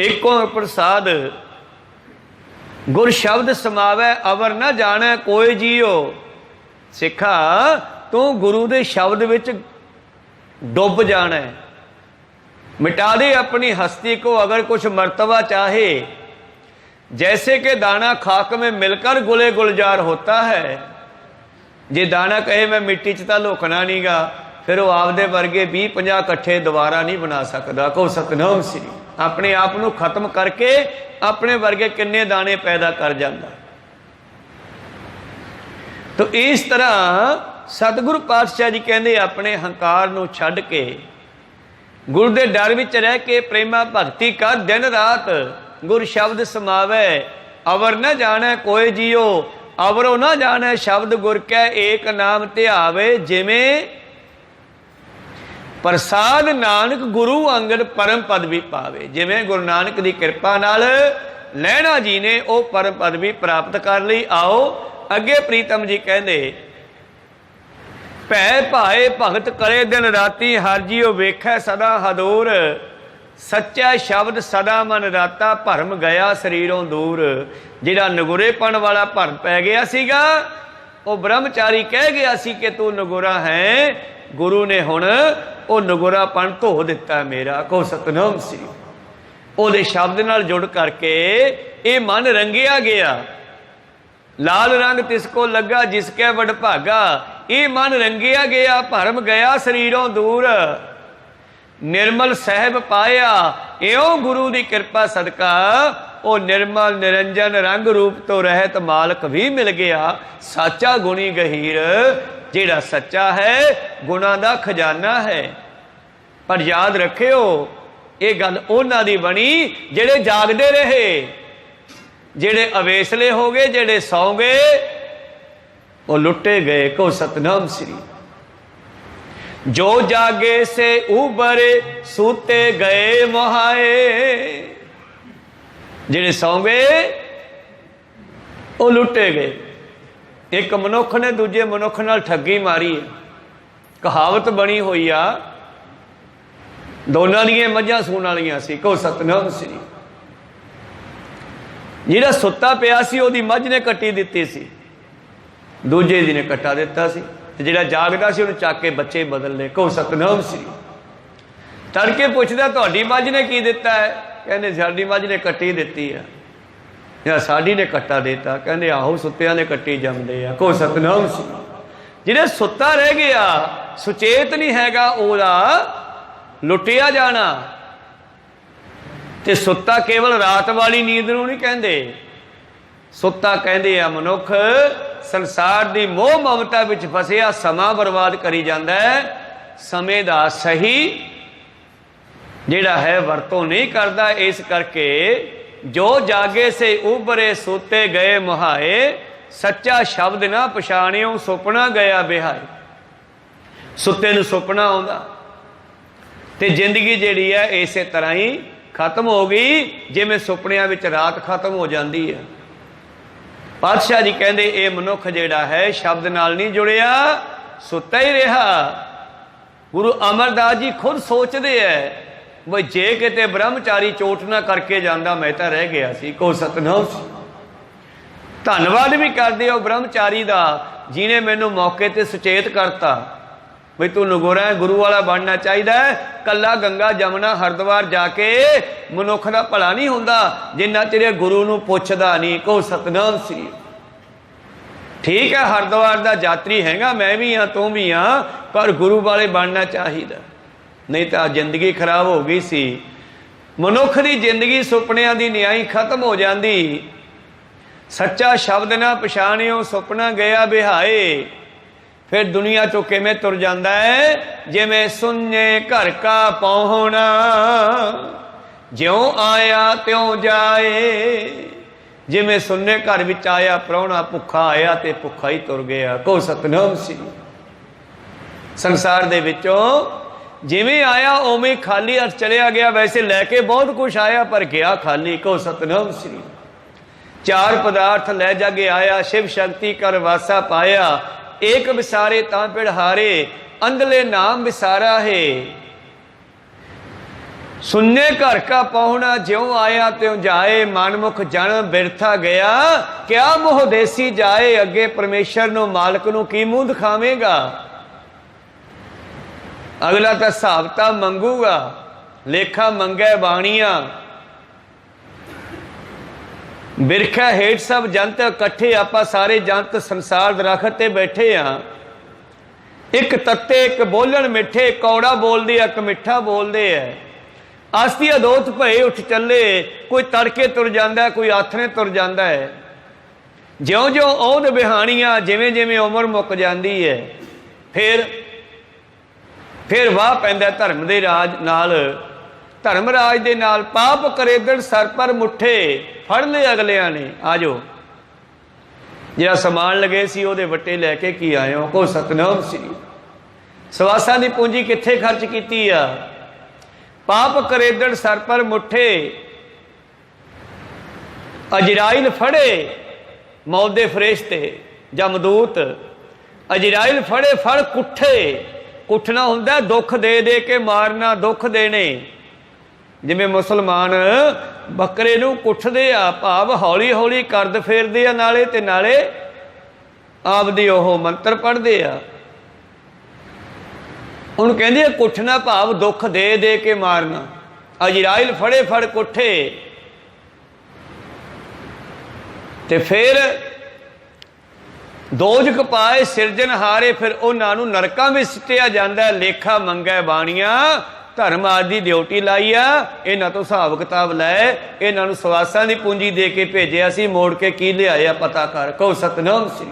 एको प्रसाद, गुर शब्द समावै अवर न जाने कोई जियो। सिखा तू गुरु दे शब्द विच डुब जाना है, मिटा दे अपनी हस्ती को अगर कुछ मर्तबा चाहे। जैसे कि दाना खाक में मिलकर गुले गुलजार होता है, जे दाना कहे मैं मिट्टी च तां लोकना नहीं गा, फिर वो आपदे वर्गे 20-50 कट्ठे दोबारा नहीं बना सकता, को सतनाम श्री। अपने आप को खत्म करके अपने वर्गे किन्ने दाने पैदा कर जाता। तो इस तरह सतगुरु पातशाह जी कहते अपने हंकार नूं छड्ड के गुरु दे डर विच रह के प्रेमा भगती कर दिन रात। गुर शब्द समावै अवर न जाने कोई जियो, अवरो न जाने शब्द गुर कै एक नाम ध्यावे। जिमें प्रसाद नानक गुरु अंगद परम पदवी पावे, जिमें गुरु नानक की कृपा नाल लहणा जी ने वो परम पदवी प्राप्त कर ली। आओ अगे प्रीतम जी कहते भै भाए भगत करे दिन राती, हर जियो वेखै सदा हदूर। सच्चा शब्द सदा मन राता, भरम गया शरीरों दूर। जिहड़ा नगुरेपन वाला भरम पै गया सीगा, वो ब्रह्मचारी कह गया सी कि तू नगुरा है, गुरु ने हुण वो नगुरापन धो दिता मेरा। को सतनाम श्री। ਉਹਦੇ शब्द नाल जुड़ करके ये मन रंगिया गया। लाल रंग तिसको लगा जिसके वडभागा, ये मन रंगिया गया, भरम गया शरीरों दूर। निर्मल साहब पाया इयों गुरु की कृपा सदका, वो निर्मल निरंजन रंग रूप तो रहत मालक भी मिल गया। साचा गुणी गहीर, जिहड़ा सच्चा है गुणा का खजाना है। पर याद रखियो ये गल उन्हां दी बनी जिहड़े जागदे रहे, जिहड़े अवेसले हो गए, जिहड़े सौ गए वो लुटे गए। को सतनाम श्री। जो जागे से उबरे सूते गए मोहाए, जिहड़े सौ गए वो लुटे गए। एक मनुख ने दूजे मनुख नाल ठगी मारी है। कहावत बनी हुई आ, दोनों दियां मझां सूण वालियां सी। को सतनाम श्री। जिहड़ा सुत्ता पिया सी ओहदी मझ ने कट्टी दित्ती सी, दूजे दी ने कट्टा दित्ता सी, ते जिहड़ा जागदा सी उहनूं चक के बच्चे बदल ले। को सतनाम श्री। तड़के पुछदा तुहाडी मझ ने की दित्ता है? कहंदे साडी मझ ने कट्टी दित्ती है। या साडी ने कट्टा देता? कहंदे आहो सुत्तियां ने कट्टी जमदे आ। को सतनाम श्री। जिहड़ा सुत्ता रह गया, सुचेत नहीं हैगा, ओहदा लुटिया जाना। ते सुत्ता केवल रात वाली नींद नूं नहीं कहंदे, सुत्ता कहंदे आ मनुख संसार दी मोह ममता विच फसिया समा बर्बाद करी जांदा है। समय दा सही जिहड़ा है वरतों नहीं करदा। इस करके जो जागे से उबरे सोते गए मुहाए, सच्चा शब्द ना पछाणियो सुपना गया बिहाए। सुत्ते नूं सुपना आउंदा ते जिंदगी जिहड़ी है इसे तरह ही खत्म हो गई, जिवें सुपनियां विच रात खत्म हो जाती है। पातशाह जी कहंदे ये मनुख जिहड़ा है शब्द नाल नहीं जुड़िया, सुत्ता ही रहा। गुरु अमरदास जी खुद सोचते हैं बई जे किते ब्रह्मचारी चोट ना करके जांदा मैं तां रह गया सी। को सतनाम सी। धन्नवाद भी करदे हो ब्रह्मचारी दा, जिन्हें मैनू मौके ते सुचेत करता बई तू नगोरा है, गुरु वाला बनना चाहिए। कला गंगा जमुना हरिद्वार जाके मनुख का भला नहीं हुंदा जिन्ना चिर गुरु नूं पुछदा नहीं। को सतनाम श्री। ठीक है हरिद्वार का यात्री हैगा, मैं भी हाँ तू भी हाँ, पर गुरु वाले बनना चाहिए, नहीं तो जिंदगी खराब हो गई सी। मनुख की जिंदगी सुपनियां दी न्याई खत्म हो जाती। सच्चा शब्द ना पछाणियो सुपना गया बिहाए। फिर दुनिया चो किवें तुर जांदा है, जिवें सुन्ने घर का पहुना, ज्यों आया त्यों जाए। जिवें सुन्ने घर विच आया प्राहुणा, भुखा आया ते भुखा ही तुर गया। को सतनाम श्री। संसार दे विचों जिवें आया उवें खाली अर्थ चलिया गया। वैसे लैके बहुत कुछ आया पर गया खाली। को सतनाम श्री। चार पदार्थ लै जागे आया, शिव शक्ति कर वासा पाया। एक विसारे तां पिढ़हारे, अंधले नाम विसारा है। सुन्ने घर का पहुना, ज्यों आया त्यों जाए। मनमुख जन बिरथा गया, क्या मोह देसी जाए। अगे परमेश्वर नूं मालक नूं की मूंह दिखावेगा। अगला तो हिसाब किताब मंगूगा, लेखा मंगे बाणियां। बिरखा हेठ सब जंत इकट्ठे, आपां सारे जंत संसार दरखत ते बैठे हाँ। एक तत्ते एक बोलन मिठे, कौड़ा बोलदे एक मिठा बोलदे है। आस्ती अदोत भए उठ चले, कोई तड़के तुर जांदा, कोई आथने तुर जांदा है। ज्यों ज्यों औंध बिहानियां, जिवें जिवें उमर मुक जांदी है, फिर वाह पैंदा धर्म दे राज नाल। धर्मराज दे नाल पाप करेदड़ सर पर मुठे, फड़ ले अगलियां ने। आ जाओ जिहड़ा समान लगे सी ओहदे वट्टे लैके की आए हो। को सतनाम श्री। सवासां दी पूंजी कित्थे खर्च कीती आ। पाप करेदड़ सर पर मुठे, अजराइल फड़े मौत दे फरिश्ते जमदूत। अजराइल फड़े फड़ कुट्ठे, कुट्ठना हुंदा दुख दे दे के मारना, दुख देने। जिवें मुसलमान बकरे नूं कुੱਟਦੇ आ, भाव हौली हौली करद फेरदे आ नाले ते नाले आपदी ओह मंत्र पढ़दे आ। ਹੁਣ ਕਹਿੰਦੇ ਆ ਕੁੱਟਣਾ ਭਾਵ ਦੁੱਖ ਦੇ ਦੇ ਕੇ ਮਾਰਨਾ। ਅਜਰਾਇਲ ਫੜੇ ਫੜ ਕੁੱਠੇ ਤੇ ਫਿਰ ਦੋਜਖ ਪਾਏ ਸਿਰਜਣਹਾਰੇ, ਫਿਰ ਉਹਨਾਂ ਨੂੰ ਨਰਕਾਂ ਵਿੱਚ ਸਿੱਟਿਆ ਜਾਂਦਾ। ਲੇਖਾ ਮੰਗੈ ਬਾਣੀਆਂ, ਧਰਮ ਆਦਿ ਦੀ ਡਿਊਟੀ ਲਾਈ ਆ, ਇਹਨਾਂ ਤੋਂ ਹਿਸਾਬ ਕਿਤਾਬ ਲੈ। ਇਹਨਾਂ ਨੂੰ ਸਵਾਸਾਂ ਦੀ ਪੂੰਜੀ ਦੇ ਕੇ ਭੇਜਿਆ ਸੀ, ਮੋੜ ਕੇ ਕੀ ਲਿਆਇਆ ਪਤਾ ਕਰ। ਕਹੋ ਸਤਨਾਮ ਸ੍ਰੀ।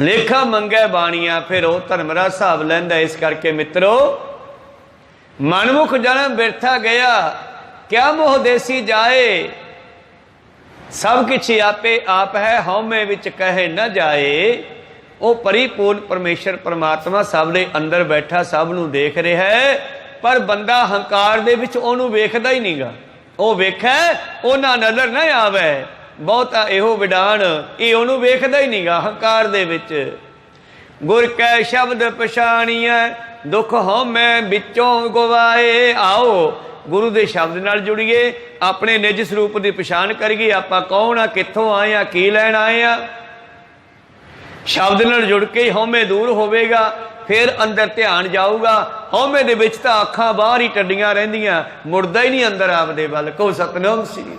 ਲੇਖਾ ਮੰਗੈ ਬਾਣੀਆਂ, ਫਿਰ ਉਹ ਧਰਮ ਦਾ ਹਿਸਾਬ ਲੈਂਦਾ। ਇਸ ਕਰਕੇ ਮਿੱਤਰੋ, ਮਨਮੁਖ ਜਨਮ ਬਿਰਥਾ ਗਿਆ, ਕਿਆ ਮੋਹ ਦੇਸੀ ਜਾਏ। ਸਭ ਕਿਛ ਆਪੇ ਆਪ ਹੈ, ਹਉਮੈ ਵਿੱਚ ਕਹੇ ਨਾ ਜਾਏ। ਉਹ ਪਰਿਪੂਰਨ ਪਰਮੇਸ਼ਰ ਪਰਮਾਤਮਾ ਸਭ ਦੇ ਅੰਦਰ ਬੈਠਾ, ਸਭ ਨੂੰ ਦੇਖ ਰਿਹਾ ਹੈ, ਪਰ ਬੰਦਾ ਹੰਕਾਰ ਦੇ ਵਿੱਚ ਉਹਨੂੰ ਵੇਖਦਾ ਹੀ ਨਹੀਂਗਾ। ਉਹ ਵੇਖੈ ਉਹਨਾਂ ਨਜ਼ਰ ਨਾ ਆਵੇ। ਬਹੁਤਾ ਇਹੋ ਵਿਡਾਣ, ਇਹ ਉਹਨੂੰ ਵੇਖਦਾ ਹੀ ਨਹੀਂਗਾ ਹੰਕਾਰ ਦੇ ਵਿੱਚ। ਗੁਰ ਕੈ ਸ਼ਬਦ ਪਛਾਣੀਐ, ਦੁੱਖ ਹਉਮੈ ਵਿੱਚੋਂ ਗਵਾਏ। ਆਓ ਗੁਰੂ ਦੇ ਸ਼ਬਦ ਨਾਲ ਜੁੜੀਏ, ਆਪਣੇ ਨਿਜ ਸਰੂਪ ਦੀ ਪਛਾਣ ਕਰੀਏ। ਆਪਾਂ ਕੌਣ ਆ, ਕਿੱਥੋਂ ਆਏ ਆ, ਕੀ ਲੈਣ ਆਏ ਆ। ਸ਼ਬਦ ਨਾਲ ਜੁੜ ਕੇ ਹੀ ਹਉਮੈ ਦੂਰ ਹੋਵੇਗਾ, ਫਿਰ ਅੰਦਰ ਧਿਆਨ ਜਾਊਗਾ। ਹਉਮੈ ਦੇ ਵਿੱਚ ਤਾਂ ਅੱਖਾਂ ਬਾਹਰ ਹੀ ਟੱਡੀਆਂ ਰਹਿੰਦੀਆਂ, ਮੁੜਦਾ ਹੀ ਨਹੀਂ ਅੰਦਰ ਆਪਦੇ ਵੱਲ। ਕਹੋ ਸਤਨਾਮ ਸ੍ਰੀ।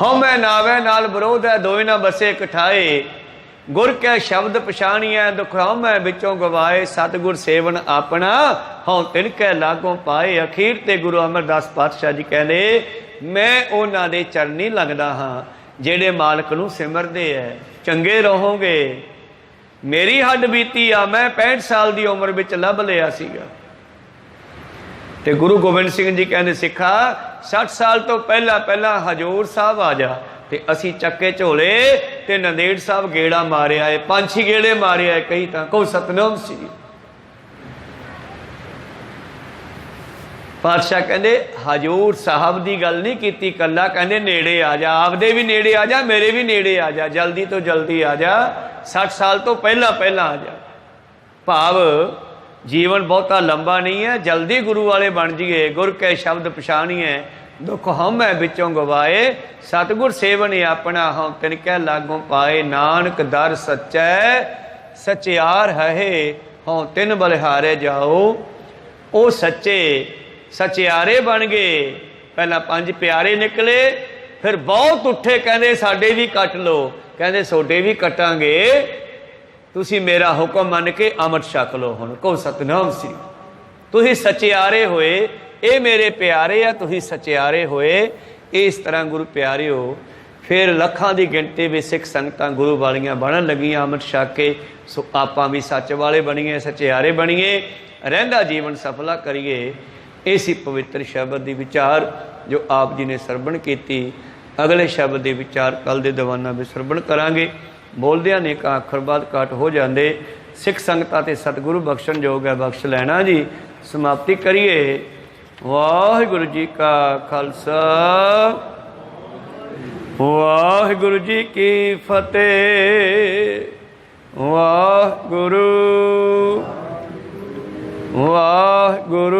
ਹਉਮੈ ਨਾਵੈ ਨਾਲ ਵਿਰੋਧ ਹੈ, ਦੋਏ ਨਾ ਬਸੇ ਇਕਠਾਏ। ਗੁਰ ਕੈ ਸ਼ਬਦ ਪਛਾਣੀਐ, ਦੁਖ ਹਉਮੈ ਵਿੱਚੋਂ ਗਵਾਏ। ਸਤਿਗੁਰ ਸੇਵਨ ਆਪਣਾ, ਹਉ ਤਿਨ ਕੈ ਲਾਗੋਂ ਪਾਏ। ਅਖੀਰ ਤੇ ਗੁਰੂ ਅਮਰਦਾਸ ਪਾਤਸ਼ਾਹ ਜੀ ਕਹਿੰਦੇ, ਮੈਂ ਉਹਨਾਂ ਦੇ ਚਰਨੀ ਲੱਗਦਾ ਹਾਂ ਜਿਹੜੇ ਮਾਲਕ ਨੂੰ ਸਿਮਰਦੇ ਐ। ਚੰਗੇ ਰਹੋਗੇ। ਮੇਰੀ ਹੱਡ ਬੀਤੀ ਆ, ਮੈਂ 65 ਸਾਲ ਦੀ ਉਮਰ ਵਿੱਚ ਲੱਭ ਲਿਆ ਸੀਗਾ। ਤੇ ਗੁਰੂ ਗੋਬਿੰਦ ਸਿੰਘ ਜੀ ਕਹਿੰਦੇ, ਸਿੱਖਾ 60 ਸਾਲ ਤੋਂ ਪਹਿਲਾਂ ਹਜੂਰ ਸਾਹਿਬ ਆ ਜਾ। ਤੇ ਅਸੀਂ ਚੱਕੇ ਝੋਲੇ ਤੇ ਨੰਦੇੜ ਸਾਹਿਬ ਗੇੜਾ ਮਾਰਿਆ ਏ, 5-6 ਗੇੜੇ ਮਾਰਿਆ ਏ ਕਈ ਤਾਂ। ਕਹੋ ਸਤਨਾਮ ਸ੍ਰੀ। ਪਾਤਸ਼ਾਹ ਕਹਿੰਦੇ ਹਜੂਰ ਸਾਹਿਬ ਦੀ ਗੱਲ ਨਹੀਂ ਕੀਤੀ ਕੱਲਾ, ਕਹਿੰਦੇ ਨੇੜੇ ਆ ਜਾ, ਆਪਦੇ ਵੀ ਨੇੜੇ ਆ ਜਾ, ਮੇਰੇ ਵੀ ਨੇੜੇ ਆ ਜਾ, ਜਲਦੀ ਤੋਂ ਜਲਦੀ ਆ ਜਾ। 60 ਸਾਲ ਤੋਂ ਪਹਿਲਾਂ ਆ ਜਾ। ਭਾਵ ਜੀਵਨ ਬਹੁਤਾ ਲੰਬਾ ਨਹੀਂ ਹੈ, ਜਲਦੀ ਗੁਰੂ ਵਾਲੇ ਬਣ ਜਾਈਏ। ਗੁਰ ਕੈ ਸ਼ਬਦ ਪਛਾਣੀਐ, ਦੁੱਖ ਹਉਮੈ ਵਿੱਚੋਂ ਗਵਾਏ। ਸਤਿਗੁਰ ਸੇਵਨ ਆਪਣਾ, ਹਉ ਤਿਨ ਕੈ ਲਾਗੋਂ ਪਾਏ। ਨਾਨਕ ਦਰ ਸੱਚੈ, ਸਚਿਆਰ ਹੈ, ਹਉ ਤਿਨ ਬਲਿਹਾਰੇ ਜਾਓ। ਉਹ ਸੱਚੇ ਸਚਿਆਰੇ ਬਣ ਗਏ। ਪਹਿਲਾਂ 5 ਪਿਆਰੇ ਨਿਕਲੇ, ਫਿਰ ਬਹੁਤ ਉੱਠੇ, ਕਹਿੰਦੇ ਸਾਡੇ ਵੀ ਕੱਟ ਲਓ। ਕਹਿੰਦੇ ਤੁਹਾਡੇ ਵੀ ਕੱਟਾਂਗੇ, ਤੁਸੀਂ ਮੇਰਾ ਹੁਕਮ ਮੰਨ ਕੇ ਅੰਮ੍ਰਿਤ ਛਕ ਲਓ। ਹੁਣ ਕਹੋ ਸਤਨਾਮ ਸ੍ਰੀ। ਤੁਸੀਂ ਸਚਿਆਰੇ ਹੋਏ, ਇਹ ਮੇਰੇ ਪਿਆਰੇ ਆ, ਤੁਸੀਂ ਸਚਿਆਰੇ ਹੋਏ। ਇਸ ਤਰ੍ਹਾਂ ਗੁਰੂ ਪਿਆਰਿਓ, ਫਿਰ ਲੱਖਾਂ ਦੀ ਗਿਣਤੀ ਵਿੱਚ ਸਿੱਖ ਸੰਗਤਾਂ ਗੁਰੂ ਵਾਲੀਆਂ ਬਣਨ ਲੱਗੀਆਂ ਅੰਮ੍ਰਿਤ ਛਕ ਕੇ। ਸੋ ਆਪਾਂ ਵੀ ਸੱਚ ਵਾਲੇ ਬਣੀਏ, ਸਚਿਆਰੇ ਬਣੀਏ, ਰਹਿੰਦਾ ਜੀਵਨ ਸਫਲਾ ਕਰੀਏ। ਇसी पवित्र शब्द की विचार जो आप जी ने सरवण की। अगले शब्द के विचार कल के दीवाना भी सरवण करांगे। बोलदियां ने का अखर बाद घट हो जाते। सिख संगतां ते सतगुरु बख्शण योग है, बख्श लेना जी। समाप्ति करिए। वाहिगुरु जी का खालसा, वाहिगुरु जी की फतेह। वाहिगुरु वाहिगुरु।